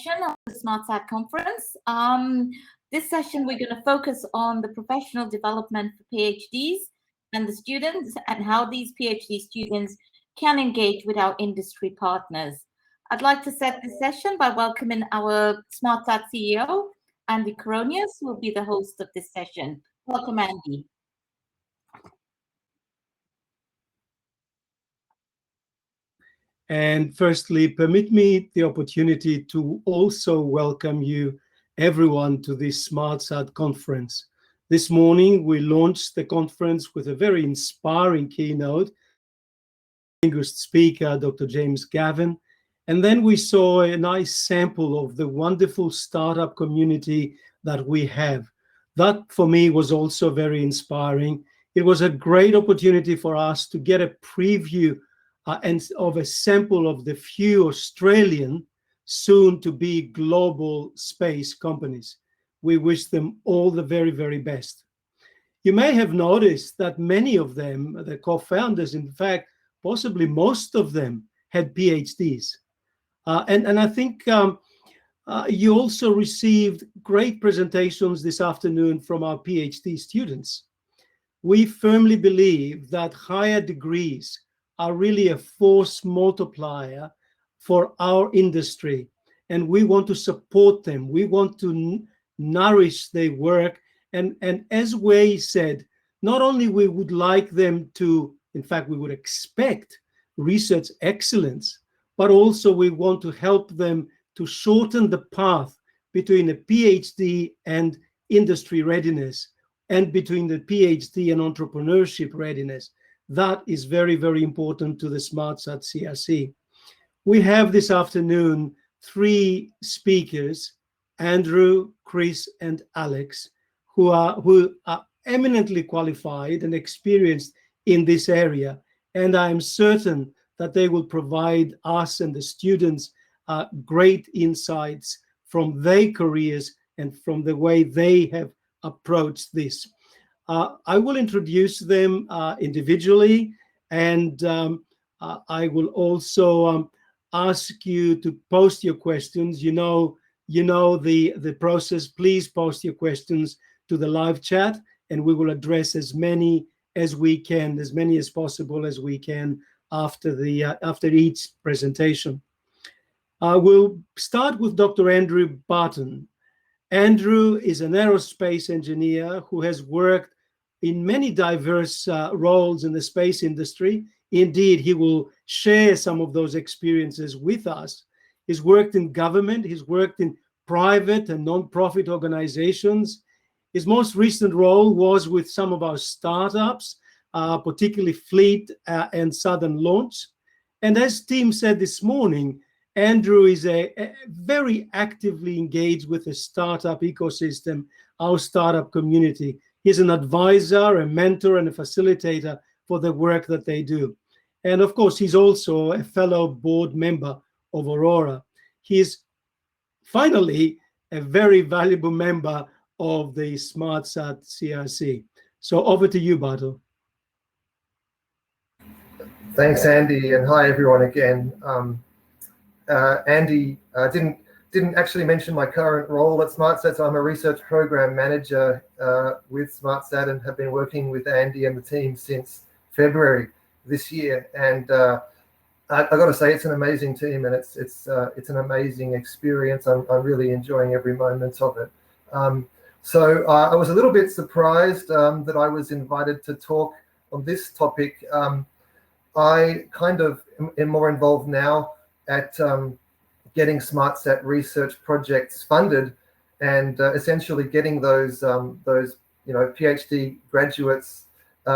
session of the SmartSat conference. This session, we're going to focus on the professional development for PhDs and the students and how these PhD students can engage with our industry partners. I'd like to set the session by welcoming our SmartSat CEO, Andy Coronius, who will be the host of this session. Welcome, Andy. And firstly, permit me the opportunity to also welcome you, everyone, to this SmartSat conference. This morning, we launched the conference with a very inspiring keynote, distinguished speaker, Dr. James Gavin. And then we saw a nice sample of the wonderful startup community that we have. That, for me, was also very inspiring. It was a great opportunity for us to get a preview and of a sample of the few Australian, soon to be global space companies. We wish them all the very, very best. You may have noticed that many of them, the co-founders, in fact, possibly most of them, had PhDs. And I think you also received great presentations this afternoon from our PhD students. We firmly believe that higher degrees are really a force multiplier for our industry, and we want to support them. We want to nourish their work, and as Wei said, not only we would like them to, in fact, we would expect research excellence, but also we want to help them to shorten the path between a PhD and industry readiness, and between the PhD and entrepreneurship readiness. That is very, very important to the SmartSat CRC. We have this afternoon 3 speakers, Andrew, Chris, and Alex, who are eminently qualified and experienced in this area. And I am certain that they will provide us and the students great insights from their careers and from the way they have approached this. I will introduce them individually, and I will also ask you to post your questions. You know the process. Please post your questions to the live chat, and we will address as many as we can, as many as possible as we can after each presentation. We'll start with Dr. Andrew Barton. Andrew is an aerospace engineer who has worked in many diverse roles in the space industry. Indeed, he will share some of those experiences with us. He's worked in government, he's worked in private and non-profit organizations. His most recent role was with some of our startups, particularly Fleet and Southern Launch. And as Tim said this morning, Andrew is a very actively engaged with the startup ecosystem, our startup community. He's an advisor, a mentor, and a facilitator for the work that they do. And of course, he's also a fellow board member of Aurora. He's finally a very valuable member of the SmartSat CRC. So over to you, Barto. Thanks, Andy, and hi everyone again. Andy didn't actually mention my current role at SmartSat. So I'm a research program manager with SmartSat and have been working with Andy and the team since February this year. And I got to say, it's an amazing team, and it's an amazing experience. I'm really enjoying every moment of it. So I was a little bit surprised that I was invited to talk on this topic. I kind of am more involved now at getting SmartSat research projects funded, and essentially getting those PhD graduates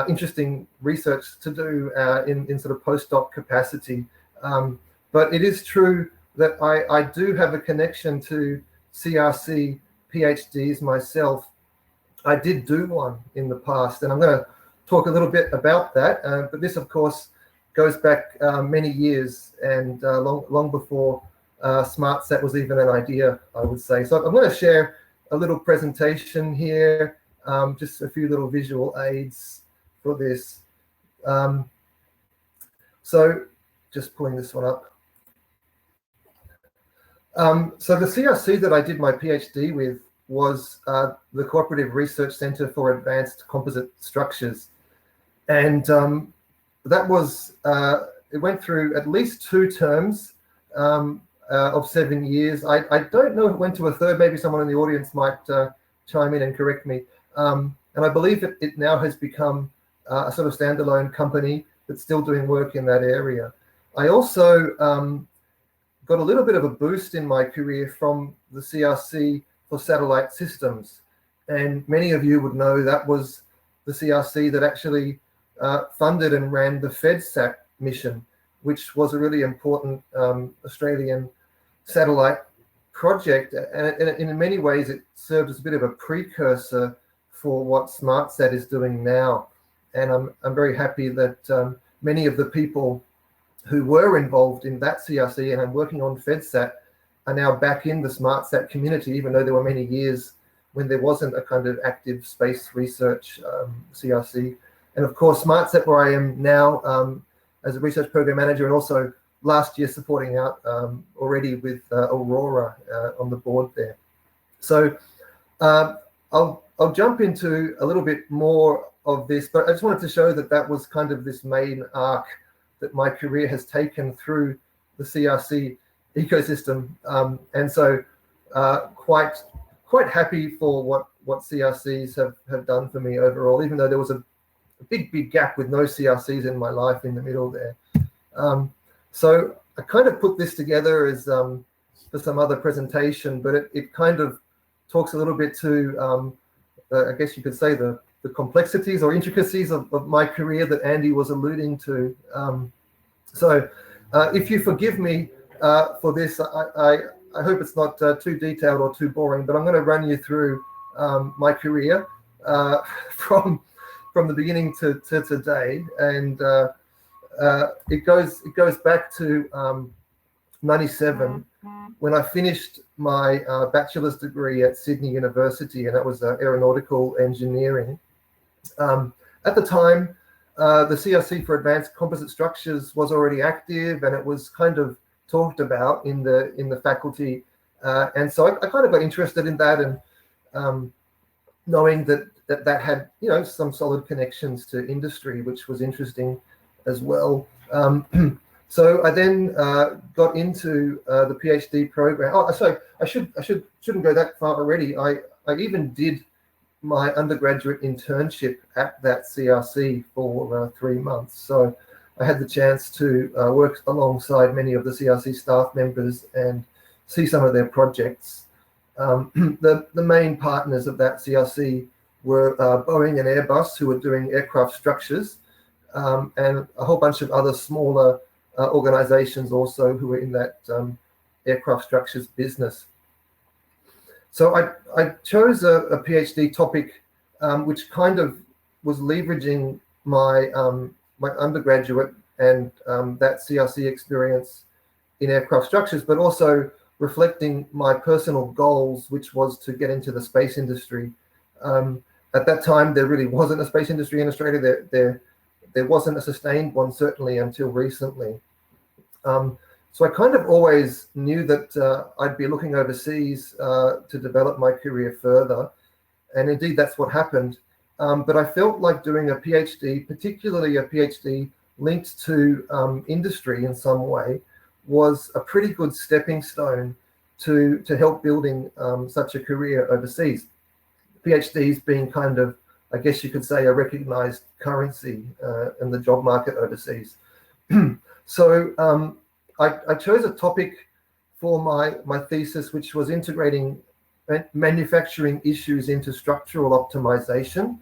interesting research to do in sort of postdoc capacity. But it is true that I do have a connection to CRC PhDs myself. I did do one in the past, and I'm going to talk a little bit about that. But this, of course, goes back many years, and long before SmartSat was even an idea, I would say. So I'm going to share a little presentation here, just a few little visual aids for this. So just pulling this one up. So the CRC that I did my PhD with was the Cooperative Research Centre for Advanced Composite Structures. And that was, it went through at least 2 terms of 7 years. I don't know if it went to a third, maybe someone in the audience might chime in and correct me. And I believe it now has become a sort of standalone company that's still doing work in that area. I also got a little bit of a boost in my career from the CRC for satellite systems. And many of you would know that was the CRC that actually funded and ran the FedSat mission, which was a really important Australian satellite project. And in many ways, it served as a bit of a precursor for what SmartSat is doing now. And I'm very happy that many of the people who were involved in that CRC and I'm working on FedSat are now back in the SmartSat community, even though there were many years when there wasn't a kind of active space research CRC. And of course, SmartSat, where I am now as a research program manager, and also last year supporting out already with Aurora on the board there. So I'll jump into a little bit more of this, but I just wanted to show that that was kind of this main arc that my career has taken through the CRC ecosystem. And so quite happy for what CRCs have done for me overall, even though there was a big gap with no CRCs in my life in the middle there. So I kind of put this together as for some other presentation, but it kind of talks a little bit to, I guess you could say, the complexities or intricacies of my career that Andy was alluding to. So if you forgive me for this, I hope it's not too detailed or too boring, but I'm going to run you through my career from the beginning to today, and it goes back to 97 when I finished my bachelor's degree at Sydney University, and that was aeronautical engineering. At the time, the CRC for Advanced Composite Structures was already active, and it was kind of talked about in the faculty, and so I kind of got interested in that, and knowing that had, you know, some solid connections to industry, which was interesting as well. So I then got into the PhD program. Oh, sorry, I shouldn't go that far already. I even did my undergraduate internship at that CRC for 3 months. So I had the chance to work alongside many of the CRC staff members and see some of their projects. The main partners of that CRC were Boeing and Airbus, who were doing aircraft structures, and a whole bunch of other smaller organizations also who were in that aircraft structures business. So I chose a PhD topic which kind of was leveraging my my undergraduate and that CRC experience in aircraft structures, but also reflecting my personal goals, which was to get into the space industry. At that time, there really wasn't a space industry in Australia. There wasn't a sustained one, certainly, until recently. So I kind of always knew that I'd be looking overseas to develop my career further. And indeed, that's what happened. But I felt like doing a PhD, particularly a PhD linked to industry in some way, was a pretty good stepping stone to help building such a career overseas. PhDs being kind of, I guess you could say, a recognized currency in the job market overseas. So I chose a topic for my thesis, which was integrating manufacturing issues into structural optimization.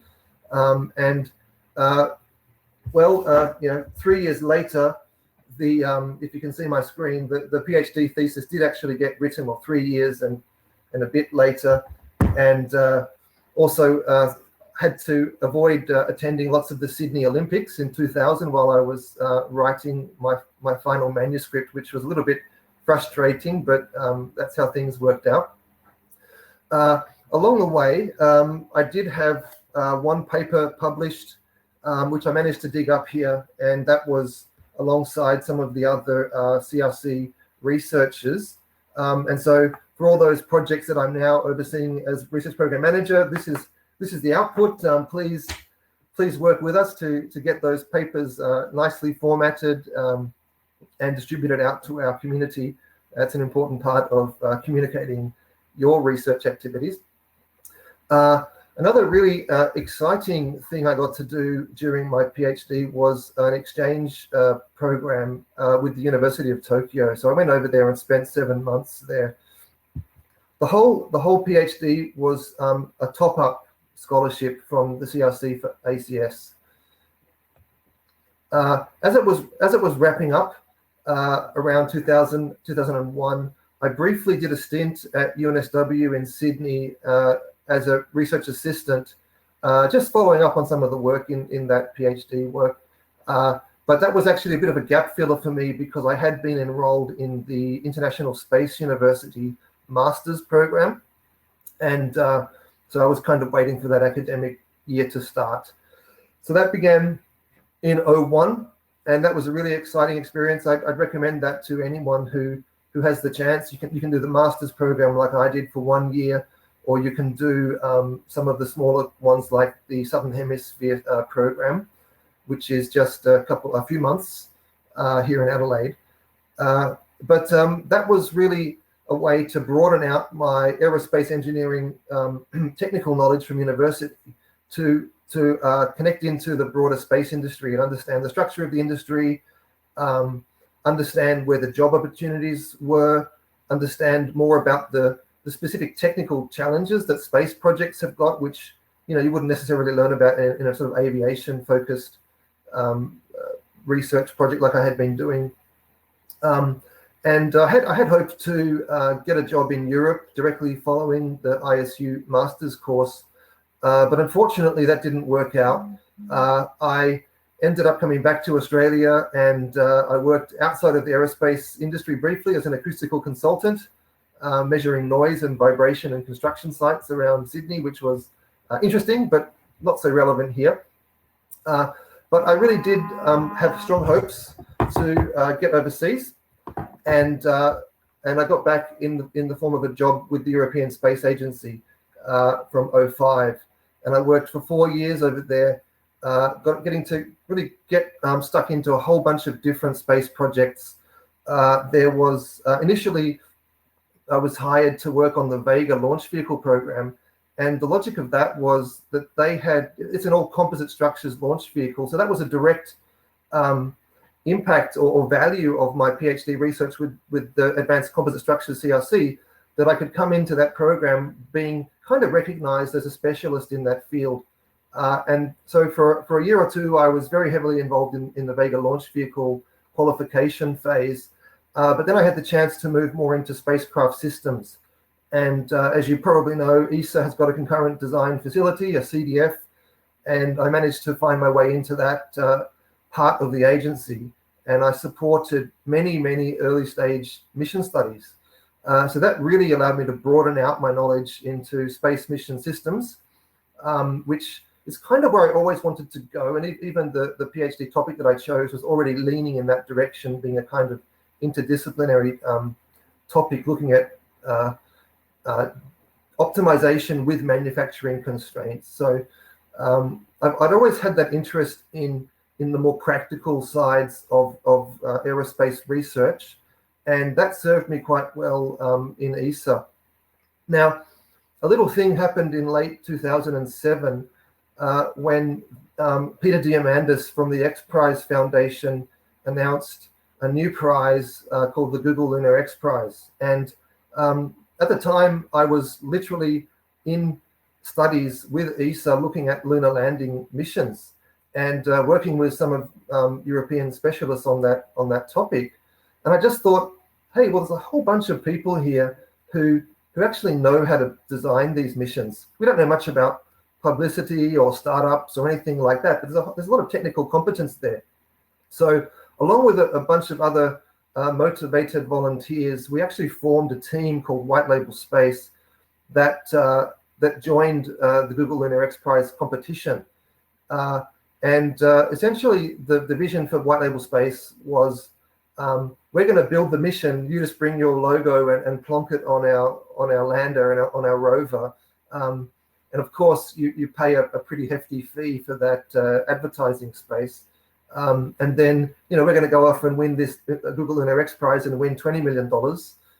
You know, 3 years later, if you can see my screen, the PhD thesis did actually get written, well, 3 years and a bit later, and also had to avoid attending lots of the Sydney Olympics in 2000 while I was writing my final manuscript, which was a little bit frustrating, but that's how things worked out. Along the way, I did have one paper published, which I managed to dig up here, and that was alongside some of the other CRC researchers. And so for all those projects that I'm now overseeing as research program manager, this is the output. Please work with us to get those papers nicely formatted and distributed out to our community. That's an important part of communicating your research activities. Another really exciting thing I got to do during my PhD was an exchange program with the University of Tokyo. So I went over there and spent 7 months there. The whole PhD was a top-up scholarship from the CRC for ACS. As it was wrapping up around 2001, I briefly did a stint at UNSW in Sydney as a research assistant, just following up on some of the work in that PhD work. But that was actually a bit of a gap filler for me because I had been enrolled in the International Space University Master's program. And so I was kind of waiting for that academic year to start. So that began in 2001, and that was a really exciting experience. I'd recommend that to anyone who has the chance. You can do the master's program like I did for 1 year, or you can do some of the smaller ones like the Southern Hemisphere program, which is just a few months here in Adelaide. But that was really a way to broaden out my aerospace engineering technical knowledge from university to connect into the broader space industry and understand the structure of the industry, understand where the job opportunities were, understand more about the specific technical challenges that space projects have got, which you wouldn't necessarily learn about in a sort of aviation-focused research project like I had been doing. And I had hoped to get a job in Europe directly following the ISU master's course, but unfortunately that didn't work out. I ended up coming back to Australia, and I worked outside of the aerospace industry briefly as an acoustical consultant, measuring noise and vibration in construction sites around Sydney, which was interesting, but not so relevant here. But I really did have strong hopes to get overseas. And I got back in the form of a job with the European Space Agency from 2005, and I worked for 4 years over there, getting to really get stuck into a whole bunch of different space projects. There was initially I was hired to work on the Vega launch vehicle program, and the logic of that was that it's an all composite structures launch vehicle, so that was a direct impact or value of my PhD research with the Advanced Composite Structures CRC, that I could come into that program being kind of recognized as a specialist in that field. And so for a year or two, I was very heavily involved in the Vega launch vehicle qualification phase. But then I had the chance to move more into spacecraft systems. And as you probably know, ESA has got a concurrent design facility, a CDF, and I managed to find my way into that part of the agency. And I supported many, many early stage mission studies. So that really allowed me to broaden out my knowledge into space mission systems, which is kind of where I always wanted to go. And even the PhD topic that I chose was already leaning in that direction, being a kind of interdisciplinary topic looking at optimization with manufacturing constraints. So I'd always had that interest in the more practical sides of aerospace research, and that served me quite well in ESA. Now, a little thing happened in late 2007 when Peter Diamandis from the X Prize Foundation announced a new prize called the Google Lunar X Prize. And at the time, I was literally in studies with ESA looking at lunar landing missions and working with some of European specialists on that topic. And I just thought, hey, well, there's a whole bunch of people here who actually know how to design these missions. We don't know much about publicity or startups or anything like that, but there's a lot of technical competence there. So along with a bunch of other motivated volunteers, we actually formed a team called White Label Space that joined the Google Lunar X Prize competition. And essentially, the vision for White Label Space was we're going to build the mission. You just bring your logo and plonk it on our lander and on our rover. And of course, you pay a pretty hefty fee for that advertising space. And then, we're going to go off and win this Google Lunar X Prize and win $20 million,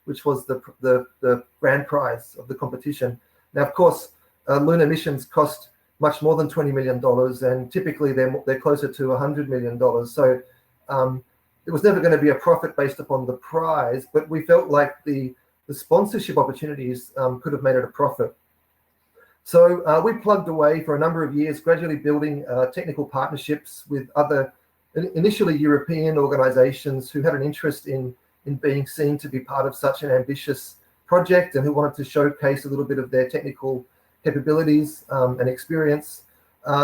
which was the grand prize of the competition. Now, of course, lunar missions cost much more than $20 million, and typically they're closer to $100 million. So it was never going to be a profit based upon the prize, but we felt like the sponsorship opportunities could have made it a profit. So we plugged away for a number of years, gradually building technical partnerships with other, initially European organizations who had an interest in being seen to be part of such an ambitious project and who wanted to showcase a little bit of their technical capabilities and experience.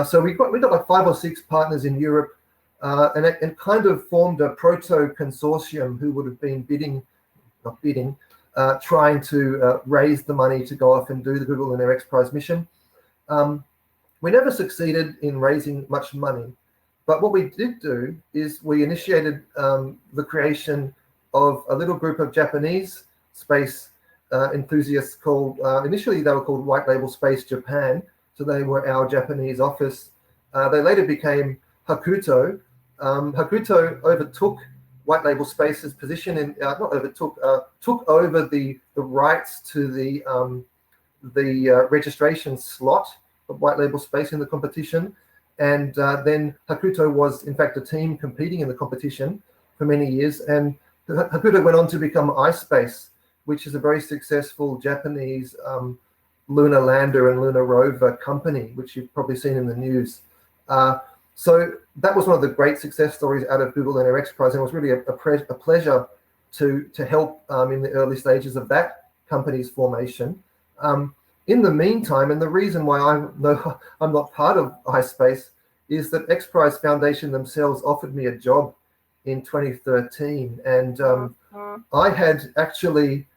So we got like 5 or 6 partners in Europe and kind of formed a proto consortium who would have been trying to raise the money to go off and do the Google Lunar X Prize mission. We never succeeded in raising much money, but what we did do is we initiated the creation of a little group of Japanese space enthusiasts called, initially they were called White Label Space Japan, so they were our Japanese office. They later became Hakuto. Hakuto overtook White Label Space's position in, took over the rights to the registration slot of White Label Space in the competition. And then Hakuto was, in fact, a team competing in the competition for many years. And Hakuto went on to become iSpace, which is a very successful Japanese lunar lander and lunar rover company, which you've probably seen in the news. So that was one of the great success stories out of Google Lunar X Prize, and it was really a pleasure to help in the early stages of that company's formation. In the meantime, and the reason why I'm not part of iSpace is that X Prize Foundation themselves offered me a job in 2013, and I had actually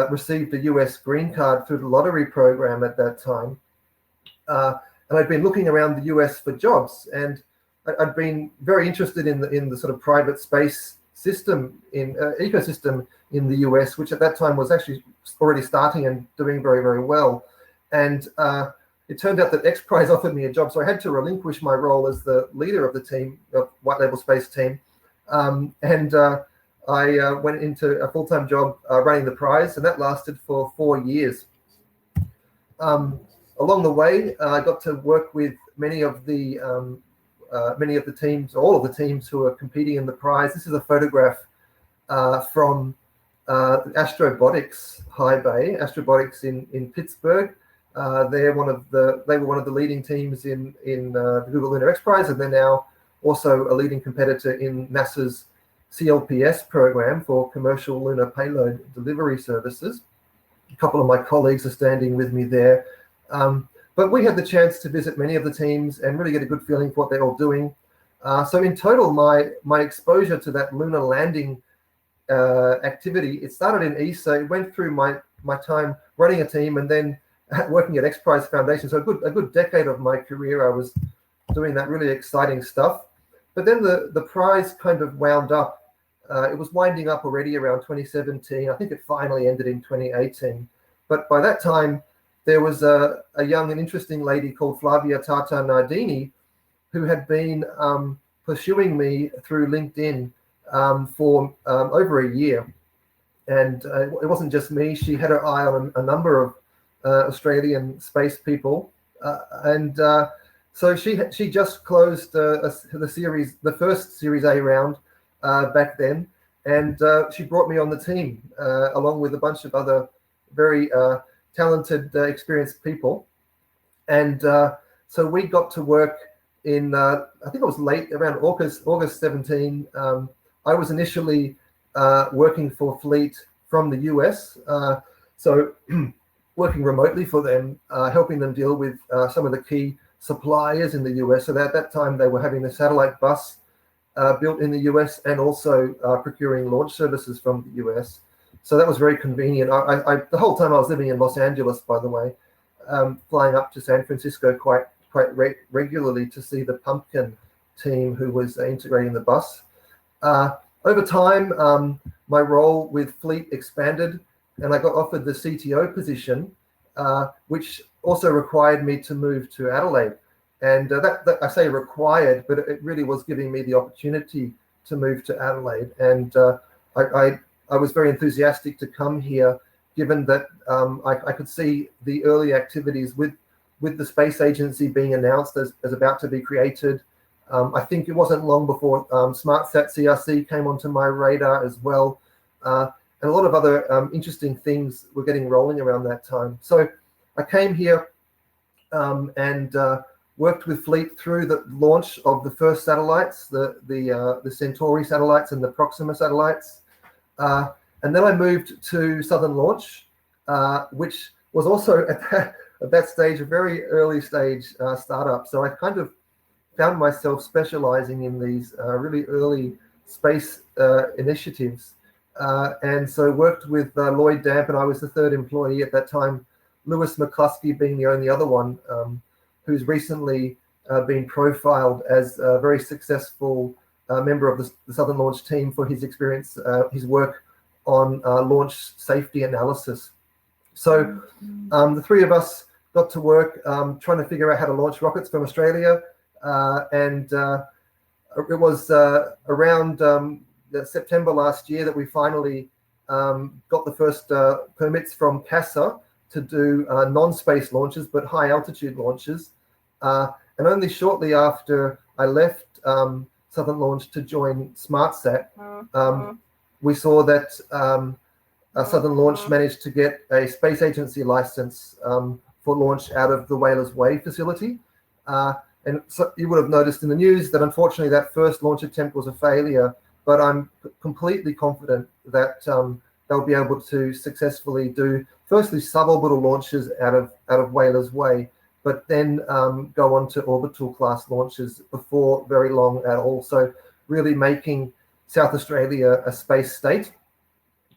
received a US green card through the lottery program at that time. And I'd been looking around the US for jobs, and I'd been very interested in the sort of private space system ecosystem in the US, which at that time was actually already starting and doing very, very well. And it turned out that X Prize offered me a job, so I had to relinquish my role as the leader of the team, of White Label Space team, and I went into a full-time job running the prize, and that lasted for 4 years. Along the way, I got to work with many of the teams, all of the teams who are competing in the prize. This is a photograph from Astrobotics High Bay, Astrobotics in Pittsburgh. They were one of the leading teams in the Google Lunar X Prize, and they're now also a leading competitor in NASA's CLPS program for commercial lunar payload delivery services. A couple of my colleagues are standing with me there. But we had the chance to visit many of the teams and really get a good feeling for what they're all doing. So in total, my exposure to that lunar landing activity, it started in ESA. It went through my time running a team and then working at X Prize Foundation. So a good decade of my career, I was doing that really exciting stuff. But then the prize kind of wound up. It was winding up already around 2017. I think it finally ended in 2018. But by that time, there was a young and interesting lady called Flavia Tata Nardini who had been pursuing me through LinkedIn for over a year. And it wasn't just me. She had her eye on a number of Australian space people. So she just closed the first Series A round back then. And she brought me on the team along with a bunch of other very talented, experienced people. And so we got to work in, I think it was late, around August 17. I was initially working for Fleet from the US. So working remotely for them, helping them deal with some of the key suppliers in the US. So at that time, they were having the satellite bus built in the US and also procuring launch services from the US. So that was very convenient. The whole time I was living in Los Angeles, by the way, flying up to San Francisco quite regularly to see the Pumpkin team who was integrating the bus. over time, my role with Fleet expanded, and I got offered the CTO position, which also required me to move to Adelaide. And that I say required, but it really was giving me the opportunity to move to Adelaide. And I was very enthusiastic to come here, given that I could see the early activities with the space agency being announced as about to be created. I think it wasn't long before SmartSat CRC came onto my radar as well. And a lot of other interesting things were getting rolling around that time. So I came here and worked with Fleet through the launch of the first satellites, the Centauri satellites and the Proxima satellites. And then I moved to Southern Launch, which was also at that stage a very early stage startup. So I kind of found myself specializing in these really early space initiatives. And so worked with Lloyd Damp, and I was the third employee at that time, Lewis McCluskey being the only other one, who's recently been profiled as a very successful member of the Southern Launch team for his experience, his work on launch safety analysis. So the three of us got to work trying to figure out how to launch rockets from Australia. And it was around September last year that we finally got the first permits from CASA to do non-space launches, but high altitude launches. And only shortly after I left Southern Launch to join SmartSat, we saw that Southern Launch managed to get a space agency license for launch out of the Whalers Way facility. And so you would have noticed in the news that unfortunately that first launch attempt was a failure, but I'm completely confident that they'll be able to successfully do firstly suborbital launches out of Whalers Way, but then go on to orbital class launches before very long at all. So really making South Australia a space state,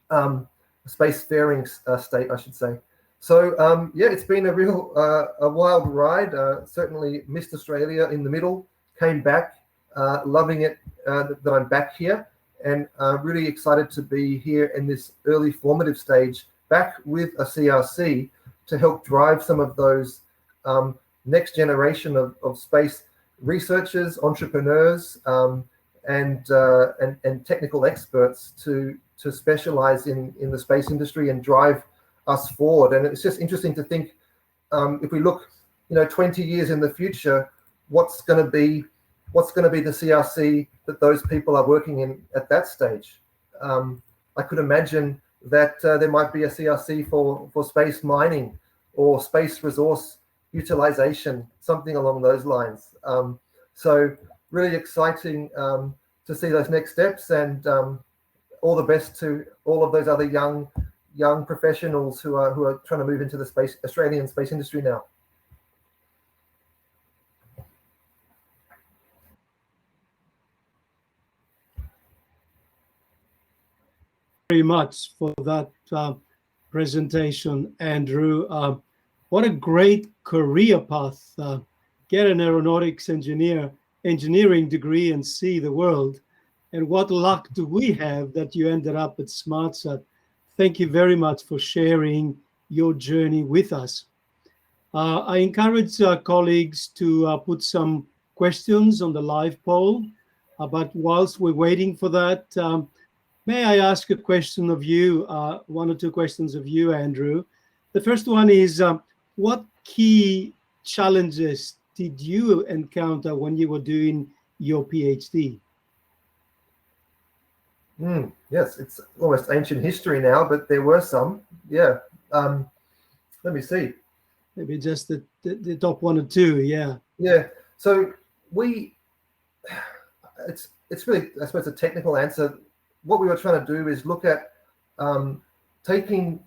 a spacefaring state, I should say. So yeah, it's been a real a wild ride. Certainly missed Australia in the middle, came back, loving it that I'm back here, and really excited to be here in this early formative stage, back with a CRC to help drive some of those next generation of space researchers, entrepreneurs, and technical experts to specialize in the space industry and drive us forward. And it's just interesting to think, if we look, 20 years in the future, what's going to be the CRC that those people are working in at that stage. I could imagine that there might be a CRC for space mining or space resource utilization, something along those lines. So really exciting to see those next steps, and all the best to all of those other young professionals who are trying to move into the Australian space industry now. Very much for that presentation, Andrew. What a great career path. Get an aeronautics engineering degree and see the world. And what luck do we have that you ended up at SmartSat. Thank you very much for sharing your journey with us. I encourage colleagues to put some questions on the live poll, but whilst we're waiting for that, may I ask a question of you, one or two questions of you, Andrew? The first one is, what key challenges did you encounter when you were doing your PhD? Yes, it's almost ancient history now, but there were some. Yeah. Let me see. Maybe just the top one or two. Yeah. Yeah. So it's really, I suppose, a technical answer. What we were trying to do is look at taking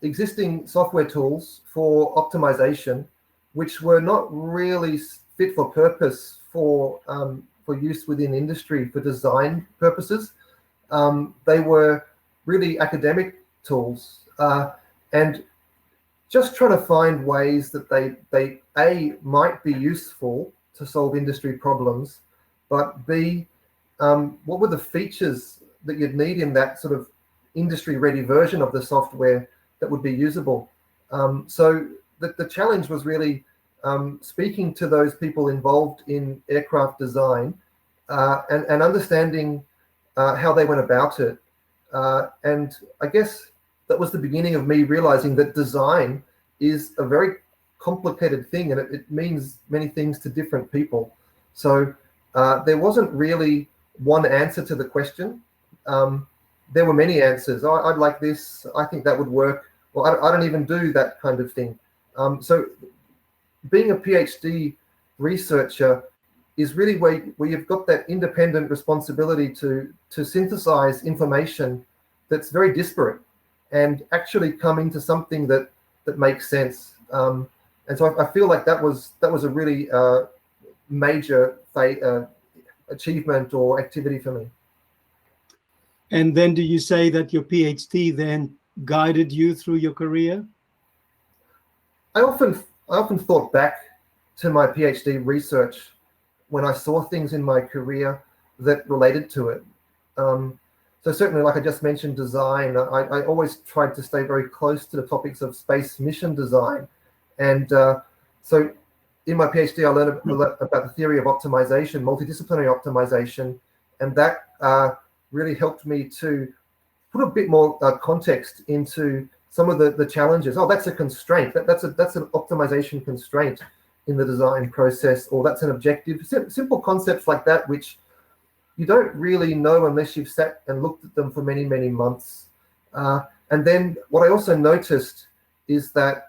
existing software tools for optimization, which were not really fit for purpose for use within industry for design purposes. They were really academic tools, and just trying to find ways that they A, might be useful to solve industry problems, but B, what were the features that you'd need in that sort of industry-ready version of the software that would be usable. So the challenge was really speaking to those people involved in aircraft design and understanding how they went about it. And I guess that was the beginning of me realizing that design is a very complicated thing, and it means many things to different people. So there wasn't really one answer to the question. There were many answers. Oh, I'd like this. I think that would work. Well, I don't even do that kind of thing. So being a PhD researcher is really where you've got that independent responsibility to synthesize information that's very disparate and actually come into something that makes sense. And so I feel like that was a really major achievement or activity for me. And then do you say that your PhD then guided you through your career? I often thought back to my PhD research when I saw things in my career that related to it. So certainly, like I just mentioned, design, I always tried to stay very close to the topics of space mission design. And so in my PhD, I learned about the theory of optimization, multidisciplinary optimization, and that really helped me to put a bit more context into some of the challenges. Oh, that's a constraint. That's an optimization constraint in the design process, or that's an objective. Simple concepts like that, which you don't really know unless you've sat and looked at them for many, many months. And then what I also noticed is that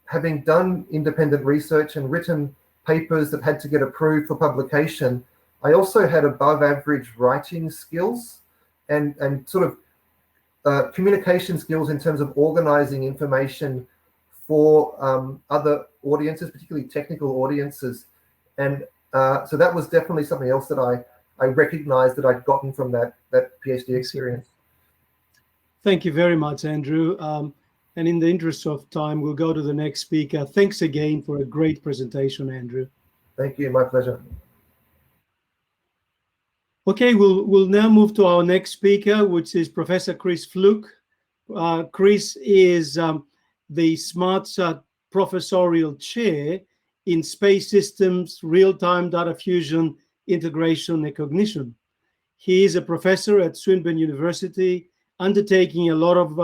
having done independent research and written papers that had to get approved for publication, I also had above average writing skills and sort of communication skills in terms of organizing information for other audiences, particularly technical audiences. And so that was definitely something else that I recognized that I'd gotten from that PhD experience. Thank you very much, Andrew. And in the interest of time, we'll go to the next speaker. Thanks again for a great presentation, Andrew. Thank you, my pleasure. Okay, we'll now move to our next speaker, which is Professor Chris Fluke. Chris is the SmartSat Professorial Chair in Space Systems, Real-Time Data Fusion, Integration and Cognition. He is a professor at Swinburne University, undertaking a lot of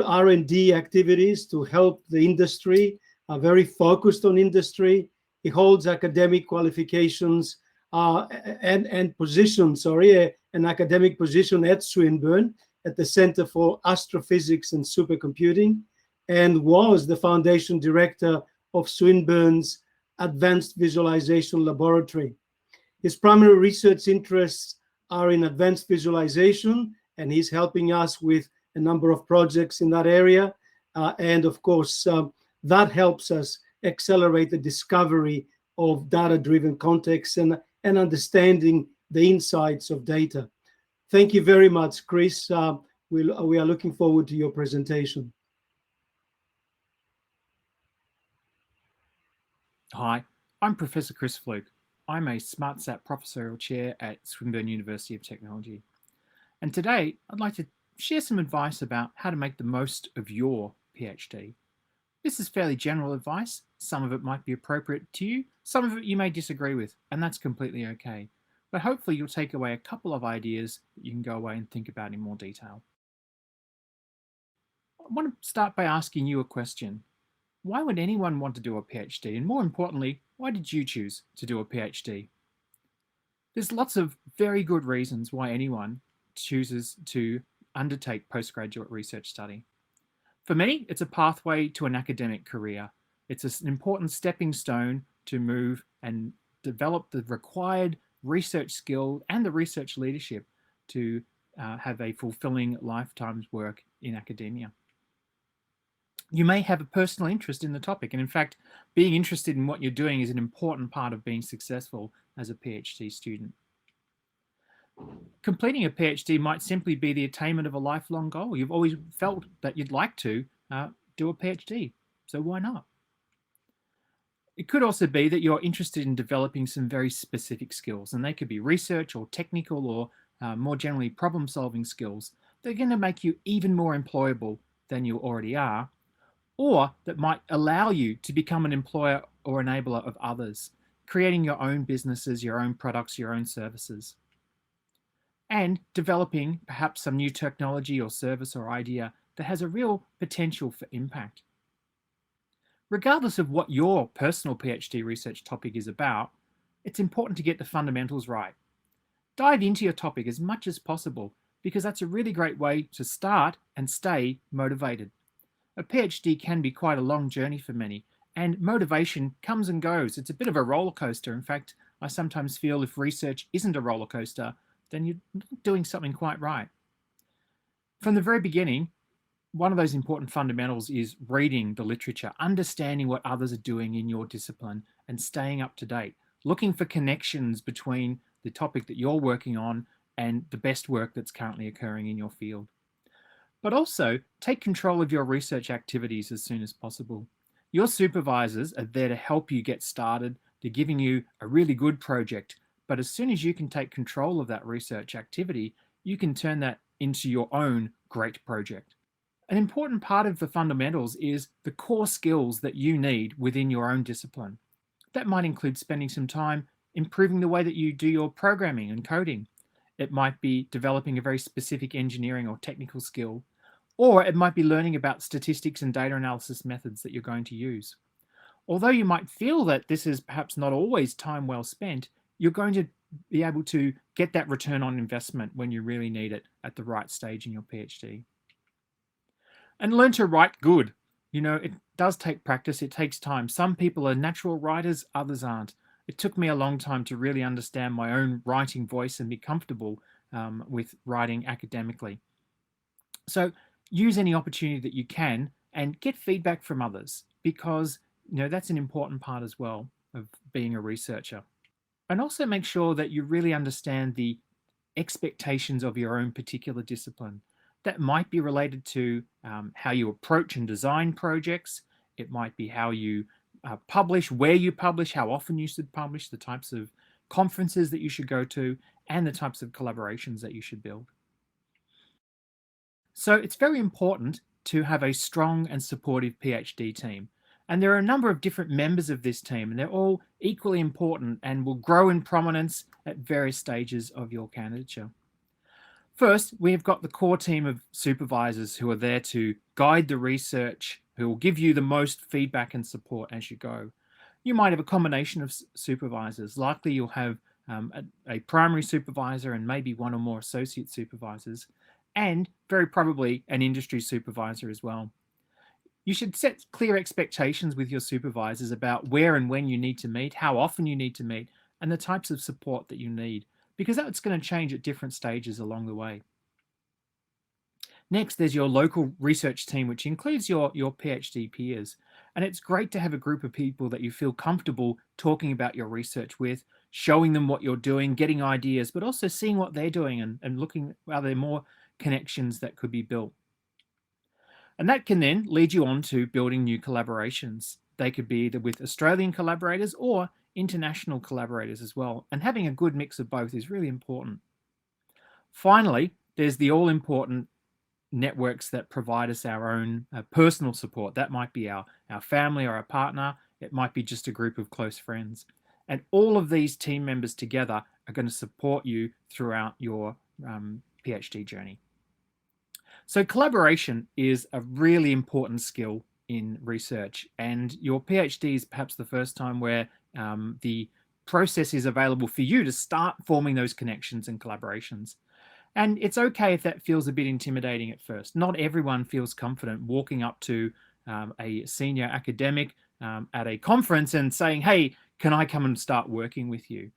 R&D activities to help the industry, very focused on industry. He holds academic qualifications and positions, an academic position at Swinburne at the Center for Astrophysics and Supercomputing, and was the foundation director of Swinburne's Advanced Visualization Laboratory. His primary research interests are in advanced visualization, and he's helping us with a number of projects in that area. And of course, that helps us accelerate the discovery of data-driven contexts and understanding the insights of data. Thank you very much, Chris. We are looking forward to your presentation. Hi, I'm Professor Chris Fluke. I'm a SmartSat Professorial Chair at Swinburne University of Technology. And today, I'd like to share some advice about how to make the most of your PhD. This is fairly general advice. Some of it might be appropriate to you, some of it you may disagree with, and that's completely okay. But hopefully you'll take away a couple of ideas that you can go away and think about in more detail. I want to start by asking you a question. Why would anyone want to do a PhD? And more importantly, why did you choose to do a PhD? There's lots of very good reasons why anyone chooses to undertake postgraduate research study. For many, it's a pathway to an academic career. It's an important stepping stone to move and develop the required research skill and the research leadership to have a fulfilling lifetime's work in academia. You may have a personal interest in the topic, and in fact, being interested in what you're doing is an important part of being successful as a PhD student. Completing a PhD might simply be the attainment of a lifelong goal. You've always felt that you'd like to do a PhD, so why not? It could also be that you're interested in developing some very specific skills, and they could be research or technical or more generally problem-solving skills. They're going to make you even more employable than you already are, or that might allow you to become an employer or enabler of others, creating your own businesses, your own products, your own services, and developing perhaps some new technology or service or idea that has a real potential for impact. Regardless of what your personal PhD research topic is about, it's important to get the fundamentals right. Dive into your topic as much as possible, because that's a really great way to start and stay motivated. A PhD can be quite a long journey for many, and motivation comes and goes. It's a bit of a roller coaster. In fact, I sometimes feel if research isn't a roller coaster, then you're not doing something quite right. From the very beginning, one of those important fundamentals is reading the literature, understanding what others are doing in your discipline, and staying up to date, looking for connections between the topic that you're working on and the best work that's currently occurring in your field. But also, take control of your research activities as soon as possible. Your supervisors are there to help you get started. They're giving you a really good project, but as soon as you can take control of that research activity, you can turn that into your own great project. An important part of the fundamentals is the core skills that you need within your own discipline. That might include spending some time improving the way that you do your programming and coding. It might be developing a very specific engineering or technical skill, or it might be learning about statistics and data analysis methods that you're going to use. Although you might feel that this is perhaps not always time well spent, you're going to be able to get that return on investment when you really need it at the right stage in your PhD. And learn to write good. You know, it does take practice, it takes time. Some people are natural writers, others aren't. It took me a long time to really understand my own writing voice and be comfortable with writing academically. So use any opportunity that you can and get feedback from others, because that's an important part as well of being a researcher. And also make sure that you really understand the expectations of your own particular discipline. That might be related to how you approach and design projects. It might be how you publish, where you publish, how often you should publish, the types of conferences that you should go to, and the types of collaborations that you should build. So it's very important to have a strong and supportive PhD team. And there are a number of different members of this team, and they're all equally important and will grow in prominence at various stages of your candidature. First, we have got the core team of supervisors who are there to guide the research, who will give you the most feedback and support as you go. You might have a combination of supervisors. Likely you'll have a primary supervisor and maybe one or more associate supervisors, and very probably an industry supervisor as well. You should set clear expectations with your supervisors about where and when you need to meet, how often you need to meet, and the types of support that you need, because that's going to change at different stages along the way. Next, there's your local research team, which includes your PhD peers. And it's great to have a group of people that you feel comfortable talking about your research with, showing them what you're doing, getting ideas, but also seeing what they're doing and looking, are there more connections that could be built? And that can then lead you on to building new collaborations. They could be either with Australian collaborators or international collaborators as well. And having a good mix of both is really important. Finally, there's the all-important networks that provide us our own personal support. That might be our family or our partner. It might be just a group of close friends. And all of these team members together are going to support you throughout your PhD journey. So collaboration is a really important skill in research, and your PhD is perhaps the first time where the process is available for you to start forming those connections and collaborations. And it's okay if that feels a bit intimidating at first. Not everyone feels confident walking up to a senior academic at a conference and saying, hey, can I come and start working with you?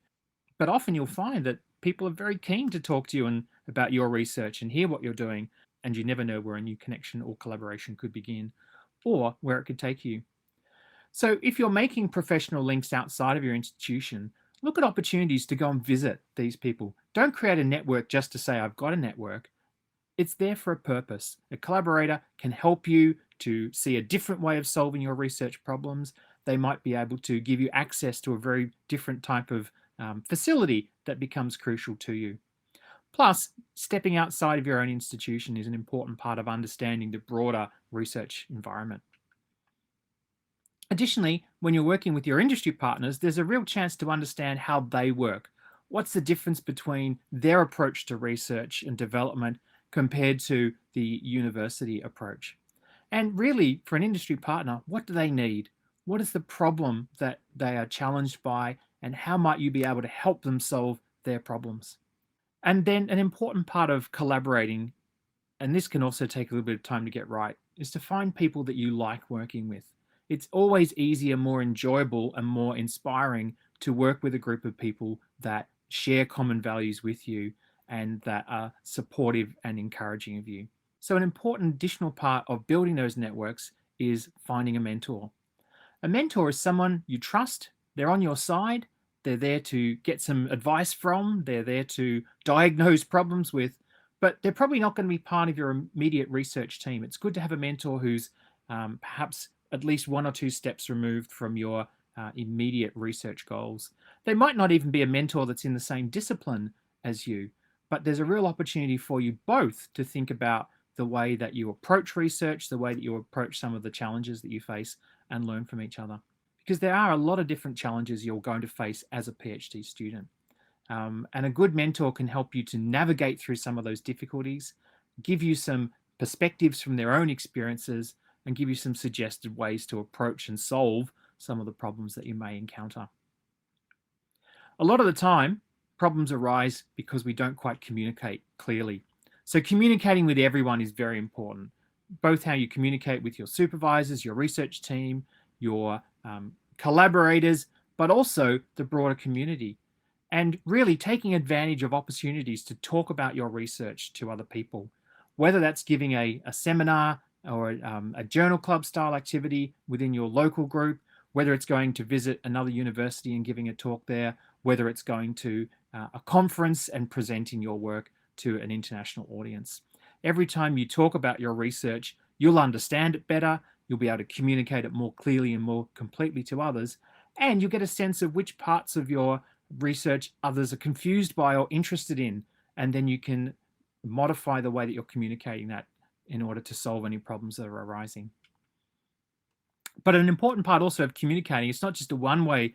But often you'll find that people are very keen to talk to you and about your research and hear what you're doing, and you never know where a new connection or collaboration could begin or where it could take you. So if you're making professional links outside of your institution, look at opportunities to go and visit these people. Don't create a network just to say, I've got a network. It's there for a purpose. A collaborator can help you to see a different way of solving your research problems. they might be able to give you access to a very different type of facility that becomes crucial to you. Plus, stepping outside of your own institution is an important part of understanding the broader research environment. Additionally, when you're working with your industry partners, there's a real chance to understand how they work. What's the difference between their approach to research and development compared to the university approach? And really, for an industry partner, what do they need? What is the problem that they are challenged by, and how might you be able to help them solve their problems? And then an important part of collaborating, and this can also take a little bit of time to get right, is to find people that you like working with. It's always easier, more enjoyable, and more inspiring to work with a group of people that share common values with you and that are supportive and encouraging of you. So an important additional part of building those networks is finding a mentor. A mentor is someone you trust, they're on your side, they're there to get some advice from, they're there to diagnose problems with, but they're probably not going to be part of your immediate research team. It's good to have a mentor who's perhaps at least 1 or 2 steps removed from your immediate research goals. They might not even be a mentor that's in the same discipline as you, but there's a real opportunity for you both to think about the way that you approach research, the way that you approach some of the challenges that you face, and learn from each other. Because there are a lot of different challenges you're going to face as a PhD student. And a good mentor can help you to navigate through some of those difficulties, give you some perspectives from their own experiences, and give you some suggested ways to approach and solve some of the problems that you may encounter. A lot of the time, problems arise because we don't quite communicate clearly. So communicating with everyone is very important, both how you communicate with your supervisors, your research team, your collaborators, but also the broader community. And really taking advantage of opportunities to talk about your research to other people, whether that's giving a seminar or a journal club style activity within your local group, whether it's going to visit another university and giving a talk there, whether it's going to a conference and presenting your work to an international audience. Every time you talk about your research, you'll understand it better, you'll be able to communicate it more clearly and more completely to others, and you'll get a sense of which parts of your research others are confused by or interested in, and then you can modify the way that you're communicating that in order to solve any problems that are arising. But an important part also of communicating, it's not just a one-way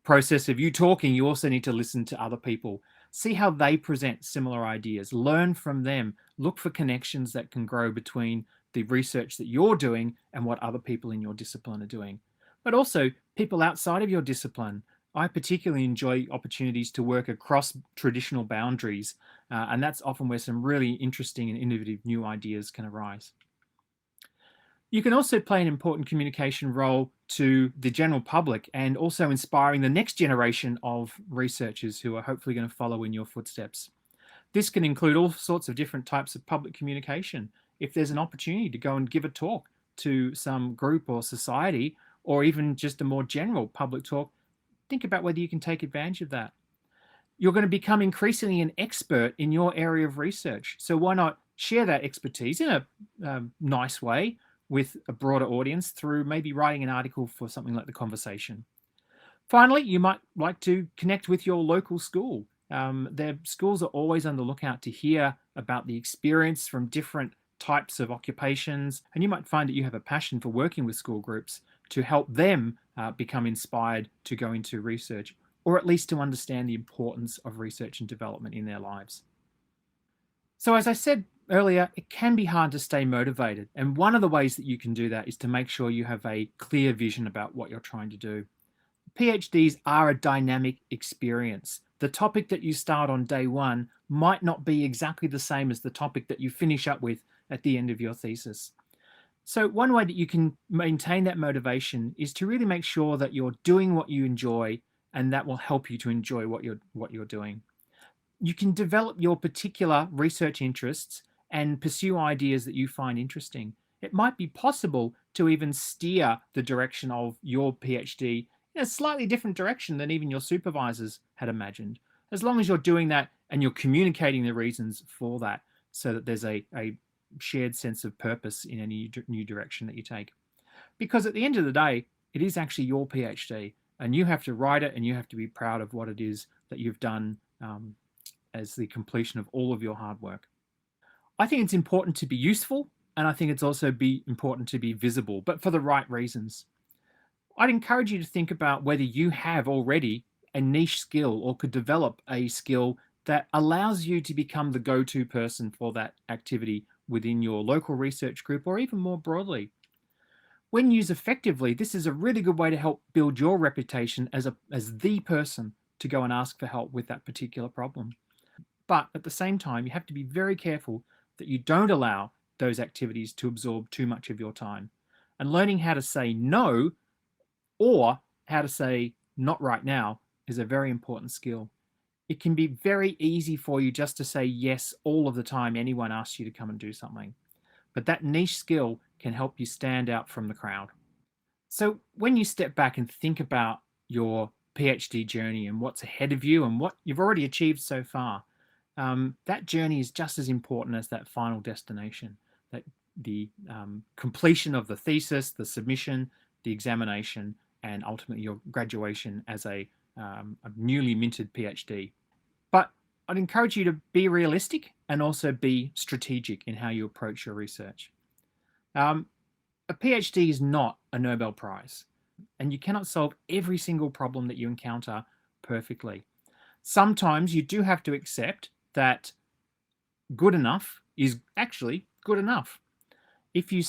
process of you talking, you also need to listen to other people. See how they present similar ideas, learn from them, look for connections that can grow between the research that you're doing and what other people in your discipline are doing. But also people outside of your discipline. I particularly enjoy opportunities to work across traditional boundaries, and that's often where some really interesting and innovative new ideas can arise. You can also play an important communication role to the general public and also inspiring the next generation of researchers who are hopefully going to follow in your footsteps. This can include all sorts of different types of public communication. If there's an opportunity to go and give a talk to some group or society, or even just a more general public talk, think about whether you can take advantage of that. You're going to become increasingly an expert in your area of research. So why not share that expertise in a nice way with a broader audience through maybe writing an article for something like The Conversation. Finally, you might like to connect with your local school. Their schools are always on the lookout to hear about the experience from different types of occupations, and you might find that you have a passion for working with school groups to help them become inspired to go into research, or at least to understand the importance of research and development in their lives. So as I said earlier, it can be hard to stay motivated. And one of the ways that you can do that is to make sure you have a clear vision about what you're trying to do. PhDs are a dynamic experience. The topic that you start on day one might not be exactly the same as the topic that you finish up with at the end of your thesis. So one way that you can maintain that motivation is to really make sure that you're doing what you enjoy, and that will help you to enjoy what you're doing. You can develop your particular research interests and pursue ideas that you find interesting. It might be possible to even steer the direction of your PhD in a slightly different direction than even your supervisors had imagined, as long as you're doing that and you're communicating the reasons for that so that there's a shared sense of purpose in any new direction that you take. Because at the end of the day, it is actually your PhD, and you have to write it and you have to be proud of what it is that you've done as the completion of all of your hard work. I think it's important to be useful, and I think it's also important to be visible, but for the right reasons. I'd encourage you to think about whether you have already a niche skill or could develop a skill that allows you to become the go-to person for that activity within your local research group or even more broadly. When used effectively, this is a really good way to help build your reputation as the person to go and ask for help with that particular problem. But at the same time, you have to be very careful that you don't allow those activities to absorb too much of your time. And learning how to say no or how to say not right now is a very important skill. It can be very easy for you just to say yes all of the time anyone asks you to come and do something. But that niche skill can help you stand out from the crowd. So when you step back and think about your PhD journey and what's ahead of you and what you've already achieved so far, that journey is just as important as that final destination, that the completion of the thesis, the submission, the examination, and ultimately your graduation as a newly minted PhD. But I'd encourage you to be realistic and also be strategic in how you approach your research. A PhD is not a Nobel Prize, and you cannot solve every single problem that you encounter perfectly. Sometimes you do have to accept that good enough is actually good enough. If you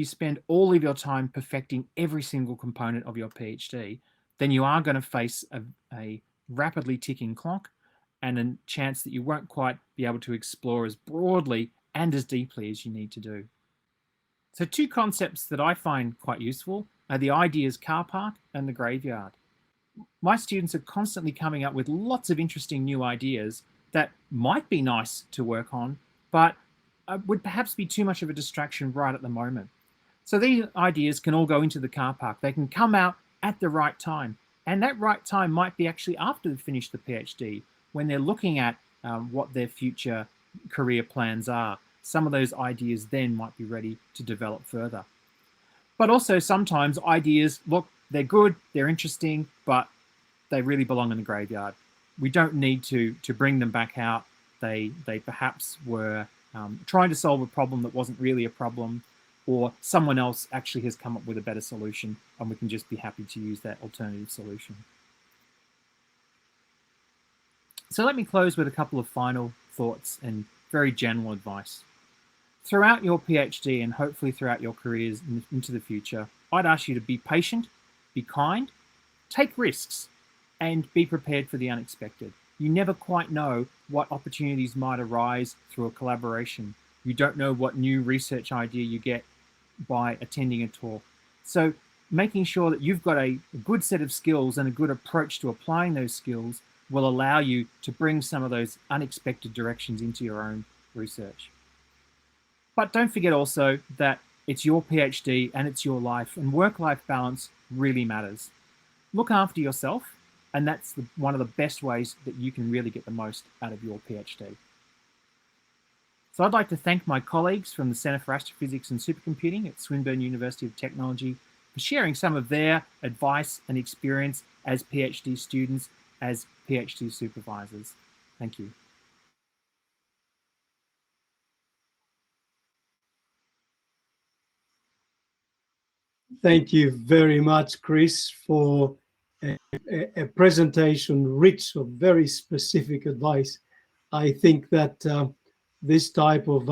spend all of your time perfecting every single component of your PhD, then you are going to face a rapidly ticking clock and a chance that you won't quite be able to explore as broadly and as deeply as you need to do. So two concepts that I find quite useful are the ideas car park and the graveyard. My students are constantly coming up with lots of interesting new ideas that might be nice to work on, but would perhaps be too much of a distraction right at the moment. So these ideas can all go into the car park. They can come out at the right time. And that right time might be actually after they've finished the PhD, when they're looking at what their future career plans are. Some of those ideas then might be ready to develop further. But also sometimes ideas, look, they're good, they're interesting, but they really belong in the graveyard. We don't need to bring them back out. They perhaps were trying to solve a problem that wasn't really a problem, or someone else actually has come up with a better solution, and we can just be happy to use that alternative solution. So let me close with a couple of final thoughts and very general advice. Throughout your PhD and hopefully throughout your careers into the future, I'd ask you to be patient, be kind, take risks, and be prepared for the unexpected. You never quite know what opportunities might arise through a collaboration. You don't know what new research idea you get by attending a talk. So making sure that you've got a good set of skills and a good approach to applying those skills will allow you to bring some of those unexpected directions into your own research. But don't forget also that it's your PhD and it's your life, and work-life balance really matters. Look after yourself, and that's one of the best ways that you can really get the most out of your PhD. So I'd like to thank my colleagues from the Centre for Astrophysics and Supercomputing at Swinburne University of Technology for sharing some of their advice and experience as PhD students, as PhD supervisors. Thank you. Thank you very much, Chris, for a presentation rich of very specific advice. I think that this type of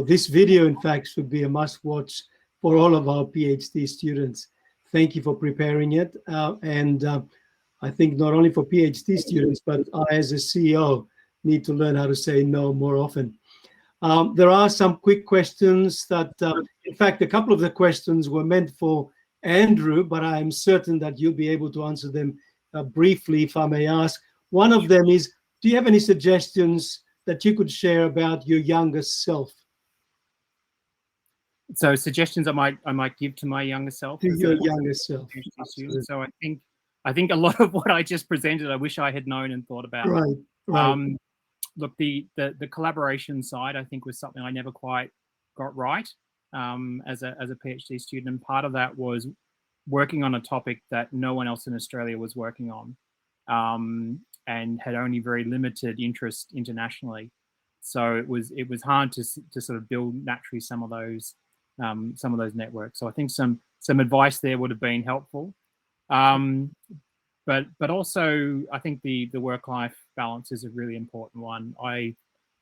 this video, in fact, should be a must-watch for all of our PhD students. Thank you for preparing it. I think not only for PhD students, but I, as a CEO, need to learn how to say no more often. There are some quick questions that, in fact, a couple of the questions were meant for Andrew, but I'm certain that you'll be able to answer them briefly, if I may ask. One of them is, do you have any suggestions that you could share about your younger self? So suggestions I might give to my younger self? To your younger self. So I think a lot of what I just presented, I wish I had known and thought about. Right. Look, the collaboration side, I think, was something I never quite got right as a PhD student, and part of that was working on a topic that no one else in Australia was working on, and had only very limited interest internationally. So it was hard to sort of build naturally some of those networks. So I think some advice there would have been helpful. But also I think the work-life balance is a really important one.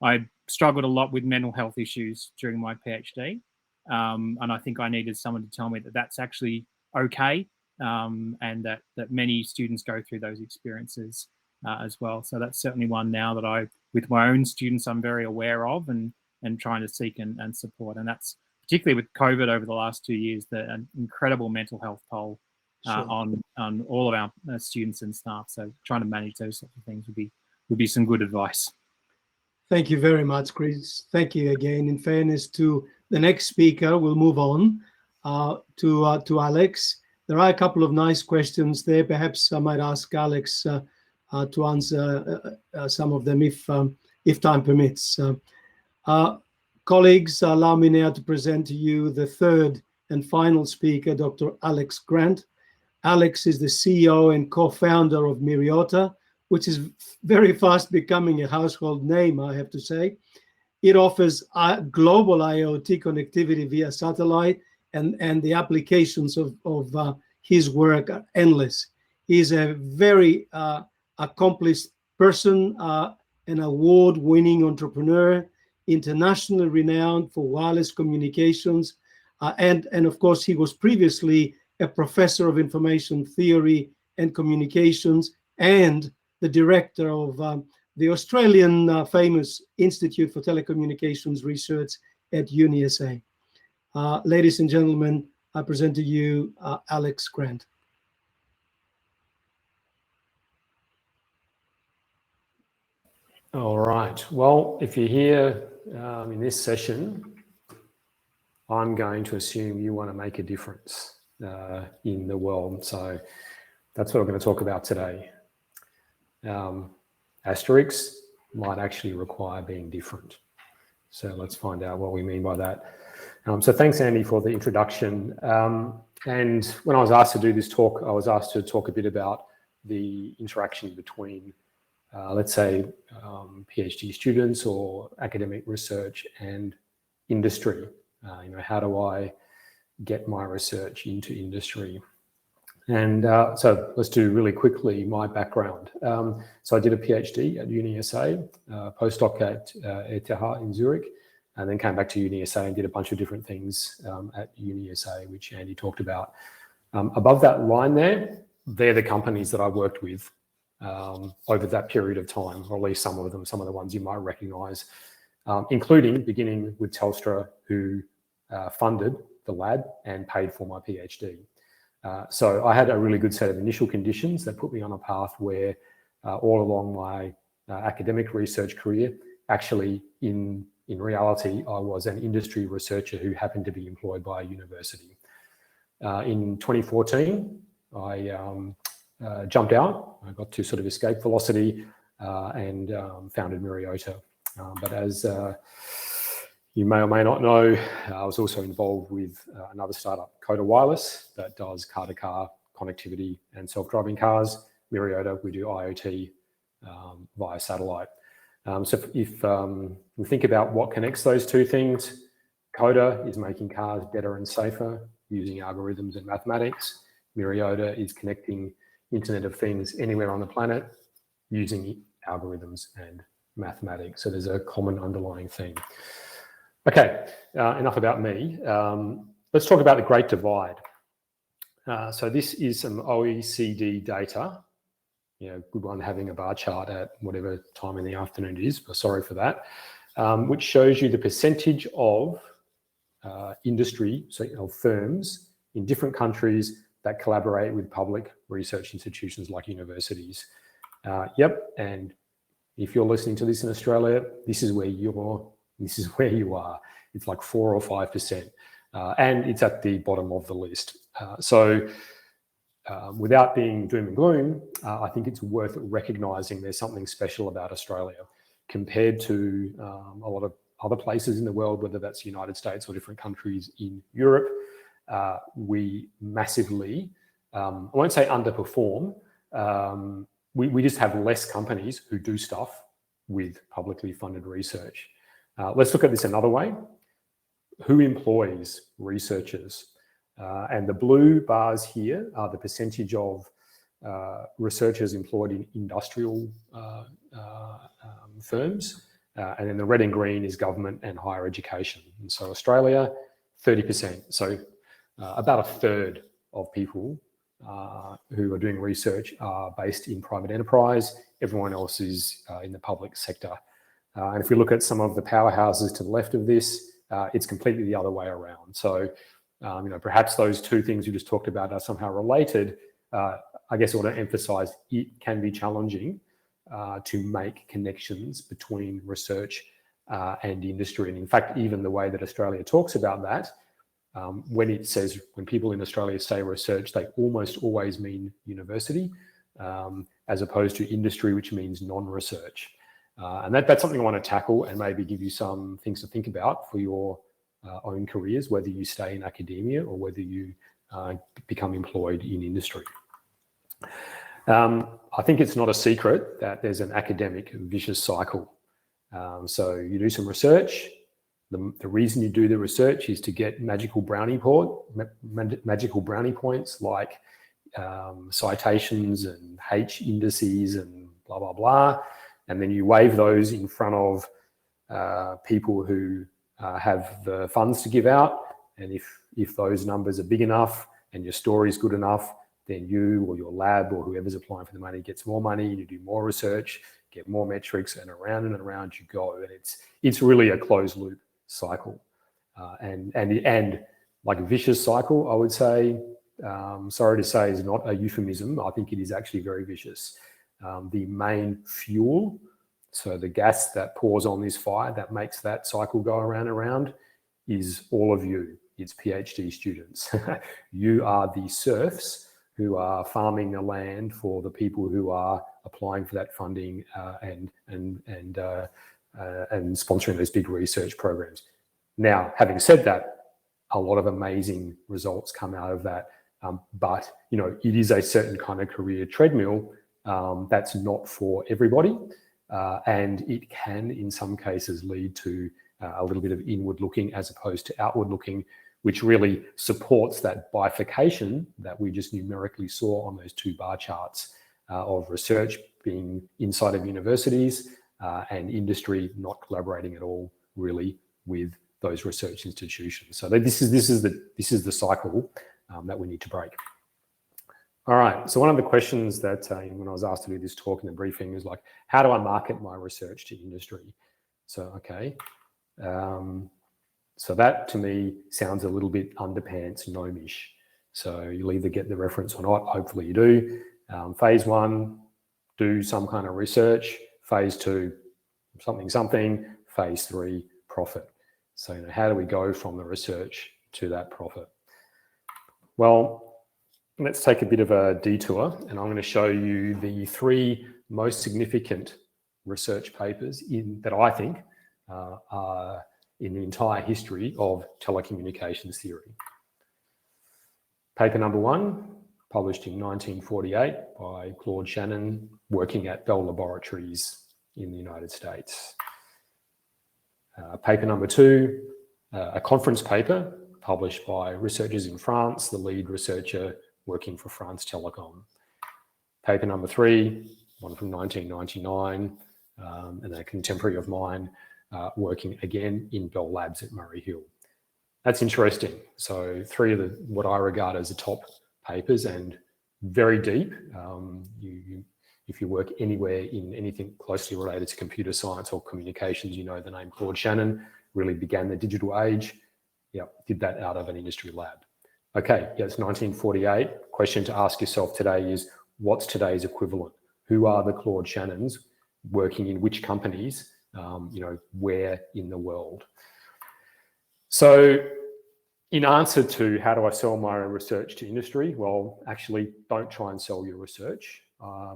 I struggled a lot with mental health issues during my PhD, and I think I needed someone to tell me that that's actually okay, and that many students go through those experiences as well. So that's certainly one now that with my own students, I'm very aware of and trying to seek and support. And that's particularly with COVID over the last 2 years, an incredible mental health toll on all of our students and staff. So trying to manage those sorts of things would be some good advice. Thank you very much, Chris. Thank you again. In fairness to the next speaker, we'll move on to Alex. There are a couple of nice questions there. Perhaps I might ask Alex to answer some of them if time permits. Colleagues, allow me now to present to you the third and final speaker, Dr. Alex Grant. Alex is the CEO and co-founder of Myriota, which is very fast becoming a household name, I have to say. It offers global IoT connectivity via satellite, and the applications of his work are endless. He's a very accomplished person, an award-winning entrepreneur, internationally renowned for wireless communications, and of course he was previously a professor of information theory and communications and the director of the Australian famous Institute for Telecommunications Research at UniSA. Ladies and gentlemen, I present to you Alex Grant. All right. Well, if you're here in this session, I'm going to assume you want to make a difference in the world. So that's what I'm going to talk about today. Asterisks might actually require being different. So let's find out what we mean by that. So thanks, Andy, for the introduction. And when I was asked to do this talk, I was asked to talk a bit about the interaction between, let's say, PhD students or academic research and industry. How do I get my research into industry? And so let's do really quickly my background. So I did a PhD at UniSA, postdoc at ETH in Zurich, and then came back to UniSA and did a bunch of different things at UniSA, which Andy talked about. Above that line there, they're the companies that I worked with over that period of time, or at least some of them, some of the ones you might recognize, including beginning with Telstra, who funded the lab and paid for my PhD. So I had a really good set of initial conditions that put me on a path where all along my academic research career, actually in reality, I was an industry researcher who happened to be employed by a university. In 2014, I jumped out. I got to sort of escape velocity and founded Myriota. But as you may or may not know, I was also involved with another startup, Coda Wireless, that does car-to-car connectivity and self-driving cars. Myriota, we do IoT via satellite. So if we think about what connects those two things, Coda is making cars better and safer using algorithms and mathematics. Myriota is connecting Internet of Things anywhere on the planet using algorithms and mathematics. So there's a common underlying theme. Okay, enough about me. Let's talk about the Great Divide. So this is some OECD data. Good one having a bar chart at whatever time in the afternoon it is, but sorry for that, which shows you the percentage of industry, so of firms in different countries that collaborate with public research institutions like universities. Yep, and if you're listening to this in Australia, this is where you are. It's like 4 or 5%, and it's at the bottom of the list. So without being doom and gloom, I think it's worth recognizing there's something special about Australia compared to a lot of other places in the world, whether that's the United States or different countries in Europe. we massively, I won't say underperform, we just have less companies who do stuff with publicly funded research. Let's look at this another way. Who employs researchers? And the blue bars here are the percentage of researchers employed in industrial firms. And then the red and green is government and higher education. And so Australia, 30%. So about a third of people who are doing research are based in private enterprise. Everyone else is in the public sector. And if we look at some of the powerhouses to the left of this, it's completely the other way around. So, perhaps those two things you just talked about are somehow related. I guess I want to emphasize it can be challenging to make connections between research and industry. And in fact, even the way that Australia talks about that, when people in Australia say research, they almost always mean university, as opposed to industry, which means non-research. And that's something I want to tackle and maybe give you some things to think about for your own careers, whether you stay in academia or whether you become employed in industry. I think it's not a secret that there's an academic vicious cycle. So you do some research. The reason you do the research is to get magical brownie points like citations and H indices and blah, blah, blah. And then you wave those in front of people who have the funds to give out. And if those numbers are big enough and your story is good enough, then you or your lab or whoever's applying for the money gets more money, you do more research, get more metrics, and around you go. And it's really a closed loop cycle. And like a vicious cycle, I would say, sorry to say, is not a euphemism. I think it is actually very vicious. The main fuel, so the gas that pours on this fire that makes that cycle go around and around, is all of you. It's PhD students. You are the serfs who are farming the land for the people who are applying for that funding and sponsoring those big research programs. Now, having said that, a lot of amazing results come out of that, but it is a certain kind of career treadmill that's not for everybody, and it can, in some cases, lead to a little bit of inward looking as opposed to outward looking, which really supports that bifurcation that we just numerically saw on those two bar charts of research being inside of universities and industry not collaborating at all really with those research institutions. So this is the cycle that we need to break. All right, so one of the questions that when I was asked to do this talk in the briefing is like, how do I market my research to industry? So, okay. So that to me sounds a little bit underpants gnomish. So you'll either get the reference or not, hopefully you do. Phase 1, do some kind of research. Phase 2, something. Phase 3, profit. So how do we go from the research to that profit? Well, let's take a bit of a detour, and I'm going to show you the 3 most significant research papers that I think are in the entire history of telecommunications theory. Paper number 1, published in 1948 by Claude Shannon, working at Bell Laboratories in the United States. Paper number 2, a conference paper published by researchers in France, the lead researcher working for France Telecom. Paper number 3, one from 1999, and a contemporary of mine, working again in Bell Labs at Murray Hill. That's interesting. So 3 of what I regard as the top papers, and very deep. If you work anywhere in anything closely related to computer science or communications, you know the name Claude Shannon, really began the digital age. Yeah, did that out of an industry lab. Okay, yeah, it's 1948. Question to ask yourself today is, what's today's equivalent? Who are the Claude Shannons working in which companies, where in the world? So in answer to how do I sell my research to industry? Well, actually, don't try and sell your research.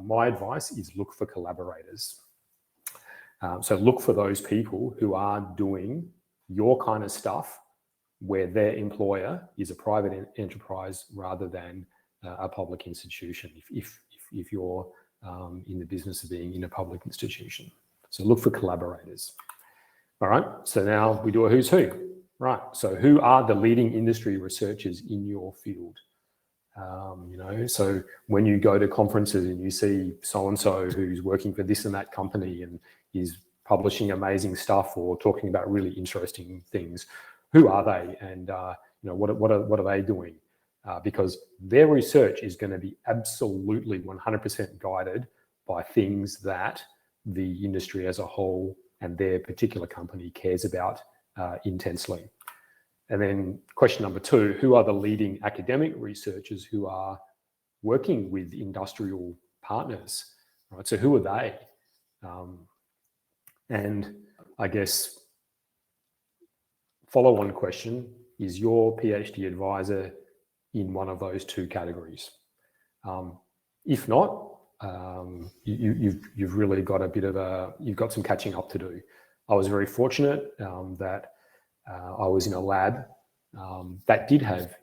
My advice is look for collaborators. So look for those people who are doing your kind of stuff where their employer is a private enterprise rather than a public institution, if you're in the business of being in a public institution. So look for collaborators. All right, so now we do a who's who. Right, so who are the leading industry researchers in your field? So when you go to conferences and you see so-and-so who's working for this and that company and is publishing amazing stuff or talking about really interesting things, who are they, and what are they doing? Because their research is going to be absolutely 100% guided by things that the industry as a whole and their particular company cares about intensely. And then question number 2, who are the leading academic researchers who are working with industrial partners, right? So who are they? And I guess follow-on question, is your PhD advisor in one of those 2 categories? If not, you've really got a bit of you've got some catching up to do. I was very fortunate that I was in a lab that did have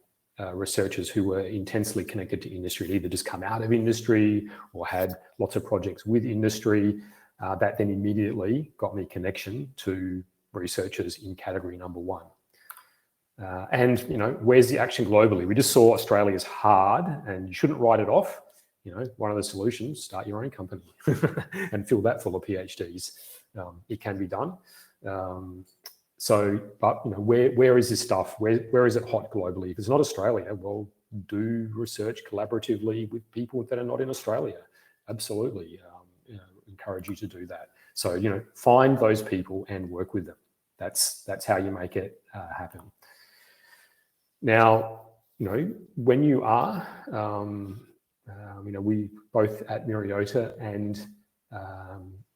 researchers who were intensely connected to industry, either just come out of industry or had lots of projects with industry. That then immediately got me connection to researchers in category number 1. And where's the action globally? We just saw Australia's hard, and you shouldn't write it off. One of the solutions: start your own company and fill that full of PhDs. It can be done. But where is this stuff? Where is it hot globally? If it's not Australia, well, do research collaboratively with people that are not in Australia. Absolutely, encourage you to do that. So find those people and work with them. That's how you make it happen. Now, when you are, we both at Myriota and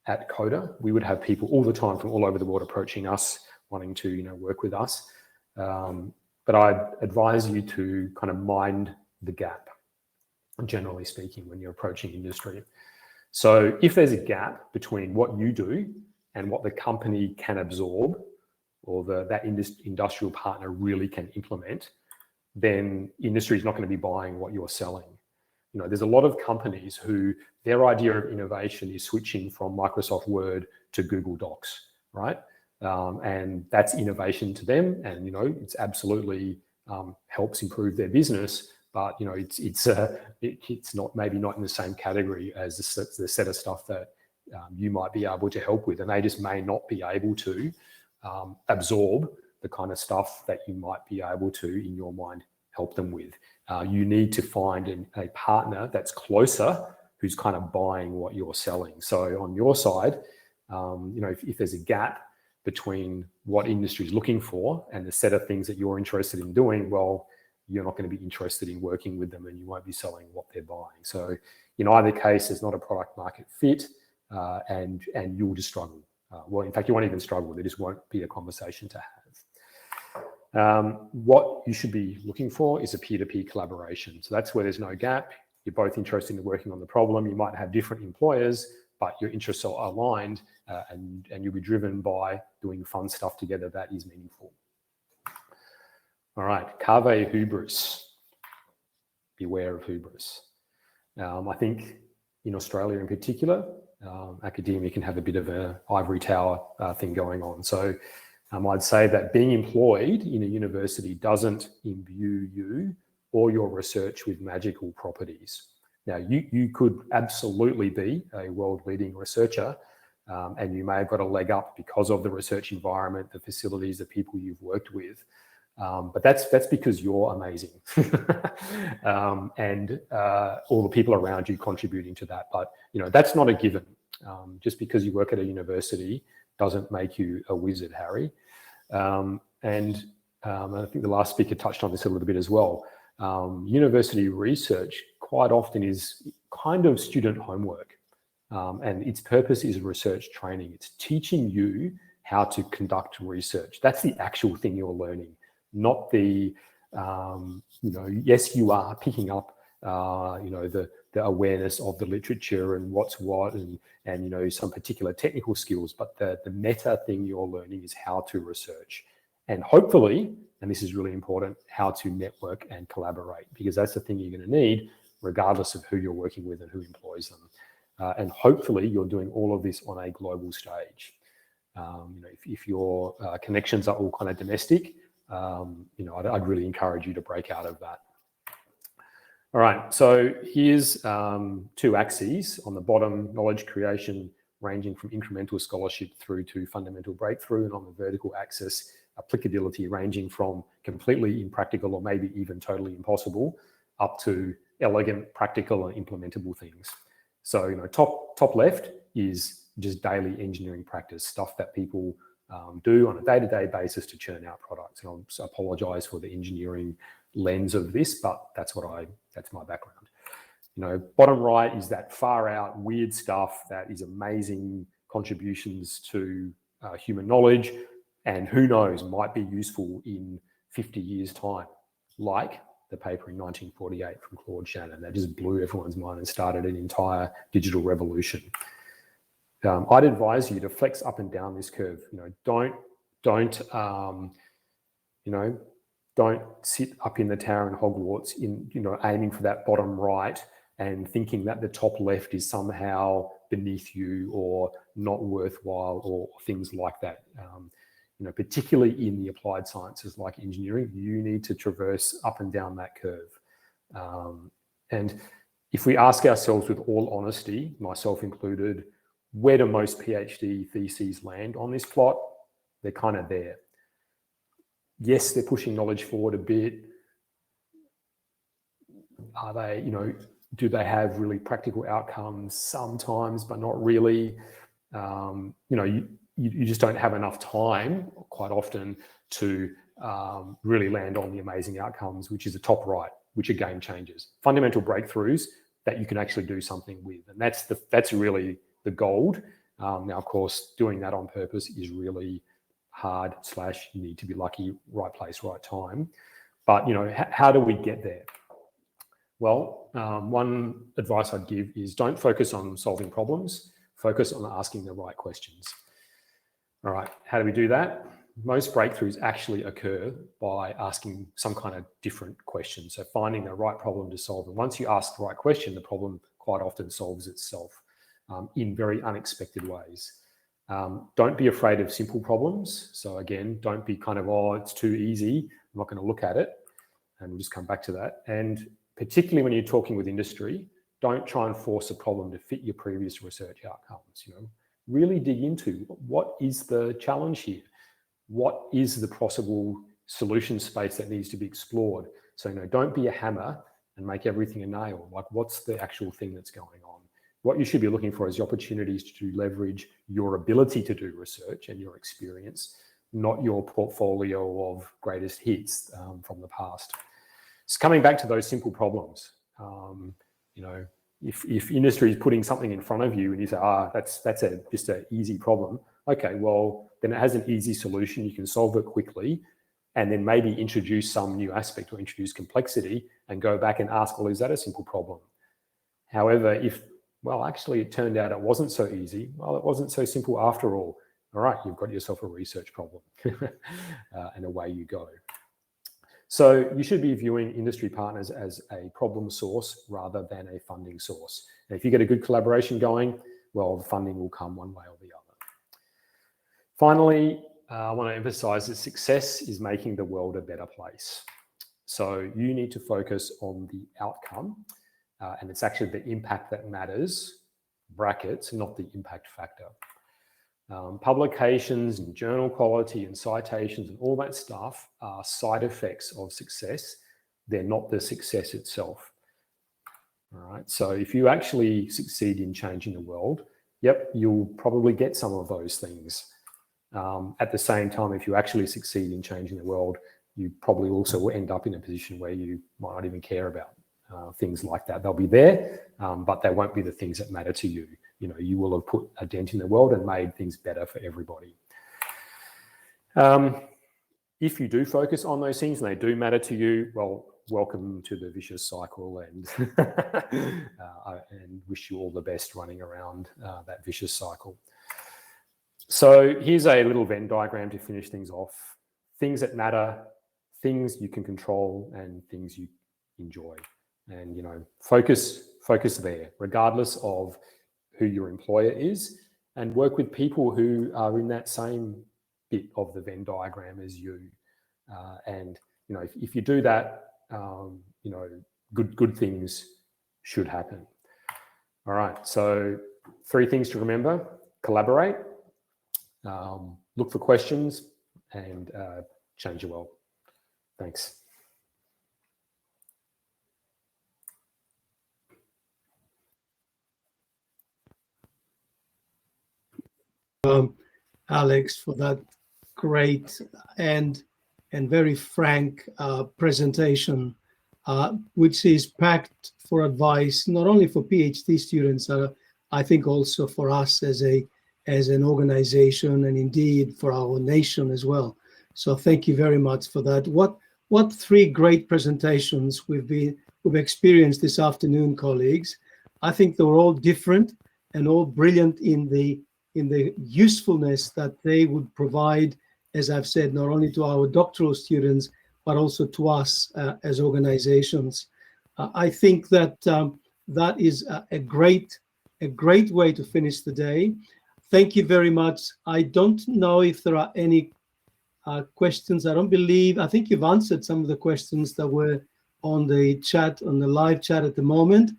at Coda, we would have people all the time from all over the world approaching us, wanting to work with us. But I'd advise you to kind of mind the gap, generally speaking, when you're approaching industry. So if there's a gap between what you do and what the company can absorb, or that industrial partner really can implement, then industry is not going to be buying what you're selling. There's a lot of companies who their idea of innovation is switching from Microsoft Word to Google Docs, right? And that's innovation to them, and it's absolutely helps improve their business. But it's not, maybe not in the same category as the set of stuff that you might be able to help with, and they just may not be able to absorb the kind of stuff that you might be able to, in your mind, help them with. You need to find a partner that's closer, who's kind of buying what you're selling. So on your side, if there's a gap between what industry is looking for and the set of things that you're interested in doing, well, you're not going to be interested in working with them, and you won't be selling what they're buying. So in either case, there's not a product market fit, and you'll just struggle. Well, in fact, you won't even struggle. There just won't be a conversation to have. What you should be looking for is a peer-to-peer collaboration. So that's where there's no gap. You're both interested in working on the problem. You might have different employers, but your interests are aligned, and you'll be driven by doing fun stuff together that is meaningful. All right, cave hubris. Beware of hubris. I think in Australia in particular, academia can have a bit of an ivory tower thing going on. So I'd say that being employed in a university doesn't imbue you or your research with magical properties. Now, you could absolutely be a world-leading researcher, and you may have got a leg up because of the research environment, the facilities, the people you've worked with. But that's because you're amazing, and all the people around you contributing to that. But that's not a given. Just because you work at a university doesn't make you a wizard, Harry. And I think the last speaker touched on this a little bit as well. University research quite often is kind of student homework, and its purpose is research training. It's teaching you how to conduct research. That's the actual thing you're learning. Not the, yes, you are picking up, the awareness of the literature and what's what, and some particular technical skills, but the meta thing you're learning is how to research. and hopefully, and this is really important, how to network and collaborate, because that's the thing you're going to need regardless of who you're working with and who employs them. And hopefully you're doing all of this on a global stage. If your connections are all kind of domestic, I'd really encourage you to break out of that. All right, so here's two axes. On the bottom, knowledge creation ranging from incremental scholarship through to fundamental breakthrough, and on the vertical axis, applicability ranging from completely impractical or maybe even totally impossible up to elegant, practical and implementable things. So, top left is just daily engineering practice, stuff that people do on a day-to-day basis to churn out products. And I apologize for the engineering lens of this, but that's my background. Bottom right is that far out weird stuff that is amazing contributions to human knowledge, and who knows, might be useful in 50 years' time, like the paper in 1948 from Claude Shannon that just blew everyone's mind and started an entire digital revolution. I'd advise you to flex up and down this curve. Don't sit up in the tower in Hogwarts aiming for that bottom right and thinking that the top left is somehow beneath you or not worthwhile or things like that. Particularly in the applied sciences like engineering, you need to traverse up and down that curve. And if we ask ourselves with all honesty, myself included, where do most PhD theses land on this plot? They're kind of there. Yes, they're pushing knowledge forward a bit. Are they, do they have really practical outcomes? Sometimes, but not really. You just don't have enough time quite often to really land on the amazing outcomes, which is the top right, which are game changers, fundamental breakthroughs that you can actually do something with. And that's really the gold. Now, of course, doing that on purpose is really hard / you need to be lucky, right place, right time. But, how do we get there? Well, one advice I'd give is don't focus on solving problems, focus on asking the right questions. All right, how do we do that? Most breakthroughs actually occur by asking some kind of different question. So finding the right problem to solve. And once you ask the right question, the problem quite often solves itself in very unexpected ways. Don't be afraid of simple problems. So again, don't be kind of, oh, it's too easy, I'm not going to look at it. And we'll just come back to that. And particularly when you're talking with industry, don't try and force a problem to fit your previous research outcomes. Really dig into what is the challenge here? What is the possible solution space that needs to be explored? So, don't be a hammer and make everything a nail. Like, what's the actual thing that's going on? What you should be looking for is the opportunities to leverage your ability to do research and your experience, not your portfolio of greatest hits from the past. So coming back to those simple problems, if industry is putting something in front of you and you say, that's just an easy problem. Okay, well, then it has an easy solution. You can solve it quickly and then maybe introduce some new aspect or introduce complexity and go back and ask, well, is that a simple problem? However, actually it turned out it wasn't so easy. Well, it wasn't so simple after all. All right, you've got yourself a research problem and away you go. So you should be viewing industry partners as a problem source rather than a funding source. And if you get a good collaboration going, well, the funding will come one way or the other. Finally, I want to emphasize that success is making the world a better place. So you need to focus on the outcome, and it's actually the impact that matters, brackets, not the impact factor. Publications and journal quality and citations and all that stuff are side effects of success. They're not the success itself. All right. So if you actually succeed in changing the world, yep, you'll probably get some of those things. At the same time, if you actually succeed in changing the world, you probably also will end up in a position where you might not even care about things like that. They'll be there, but they won't be the things that matter to you. You will have put a dent in the world and made things better for everybody. If you do focus on those things and they do matter to you, well, welcome to the vicious cycle, and and wish you all the best running around that vicious cycle. So here's a little Venn diagram to finish things off. things that matter, things you can control, and things you enjoy. And, you know, focus there, regardless of who your employer is, and work with people who are in that same bit of the Venn diagram as you. And, you know, if you do that, you know, good things should happen. All right, so 3 things to remember: collaborate, look for questions, and change your world. Thanks. Alex, for that great and very frank presentation, which is packed for advice, not only for PhD students, I think also for us as an organization, and indeed for our nation as well. So thank you very much for that. What 3 great presentations we've experienced this afternoon, colleagues. I think they were all different and all brilliant in the usefulness that they would provide, as I've said, not only to our doctoral students, but also to us as organizations. I think that that is a great way to finish the day. Thank you very much. I don't know if there are any questions. I think you've answered some of the questions that were on the chat, on the live chat at the moment.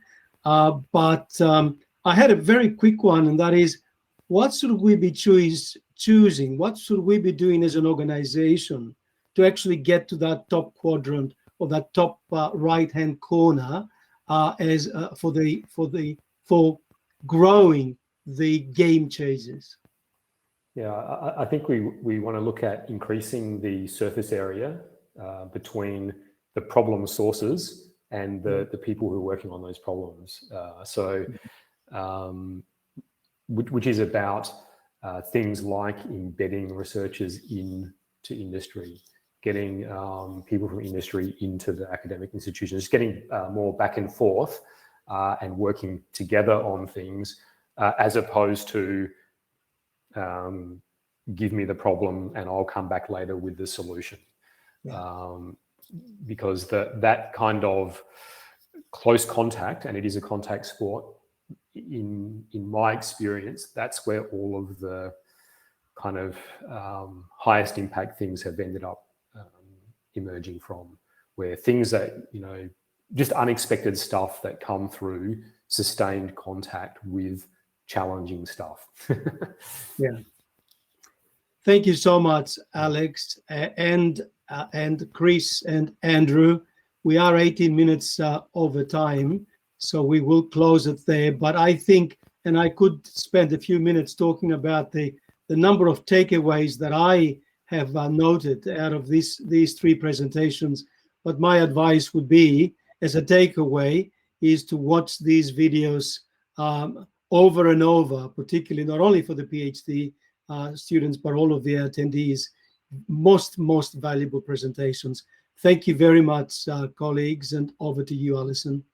But I had a very quick one, and that is, what should we be choosing? What should we be doing as an organization to actually get to that top quadrant or that top right-hand corner for growing the game chasers? Yeah, I think we want to look at increasing the surface area between the problem sources and the people who are working on those problems. Which is about things like embedding researchers into industry, getting people from industry into the academic institutions, getting more back and forth and working together on things, as opposed to give me the problem and I'll come back later with the solution. Yeah. Because that kind of close contact, and it is a contact sport, in my experience, that's where all of the kind of highest impact things have ended up emerging from, where things that, you know, just unexpected stuff that come through sustained contact with challenging stuff. Yeah. Thank you so much, Alex and Chris and Andrew. We are 18 minutes over time, so we will close it there. But I think, and I could spend a few minutes talking about the number of takeaways that I have noted out of these 3 presentations. But my advice would be, as a takeaway, is to watch these videos over and over, particularly not only for the PhD students, but all of the attendees. Most valuable presentations. Thank you very much, colleagues, and over to you, Alison.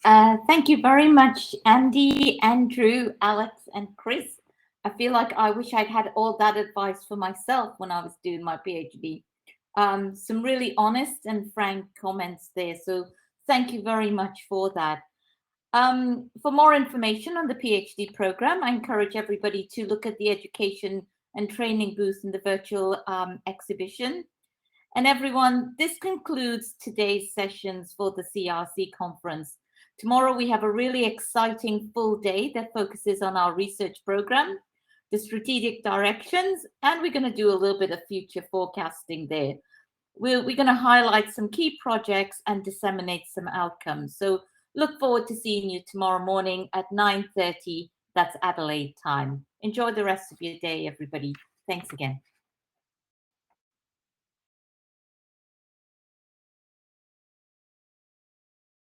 Thank you very much, Andy, Andrew, Alex, and Chris. I feel like I wish I'd had all that advice for myself when I was doing my PhD. Some really honest and frank comments there. So thank you very much for that. For more information on the PhD program, I encourage everybody to look at the education and training booth in the virtual exhibition. And everyone, this concludes today's sessions for the CRC conference. Tomorrow we have a really exciting full day that focuses on our research program, the strategic directions, and we're going to do a little bit of future forecasting there. We're going to highlight some key projects and disseminate some outcomes. So look forward to seeing you tomorrow morning at 9:30. That's Adelaide time. Enjoy the rest of your day, everybody. Thanks again.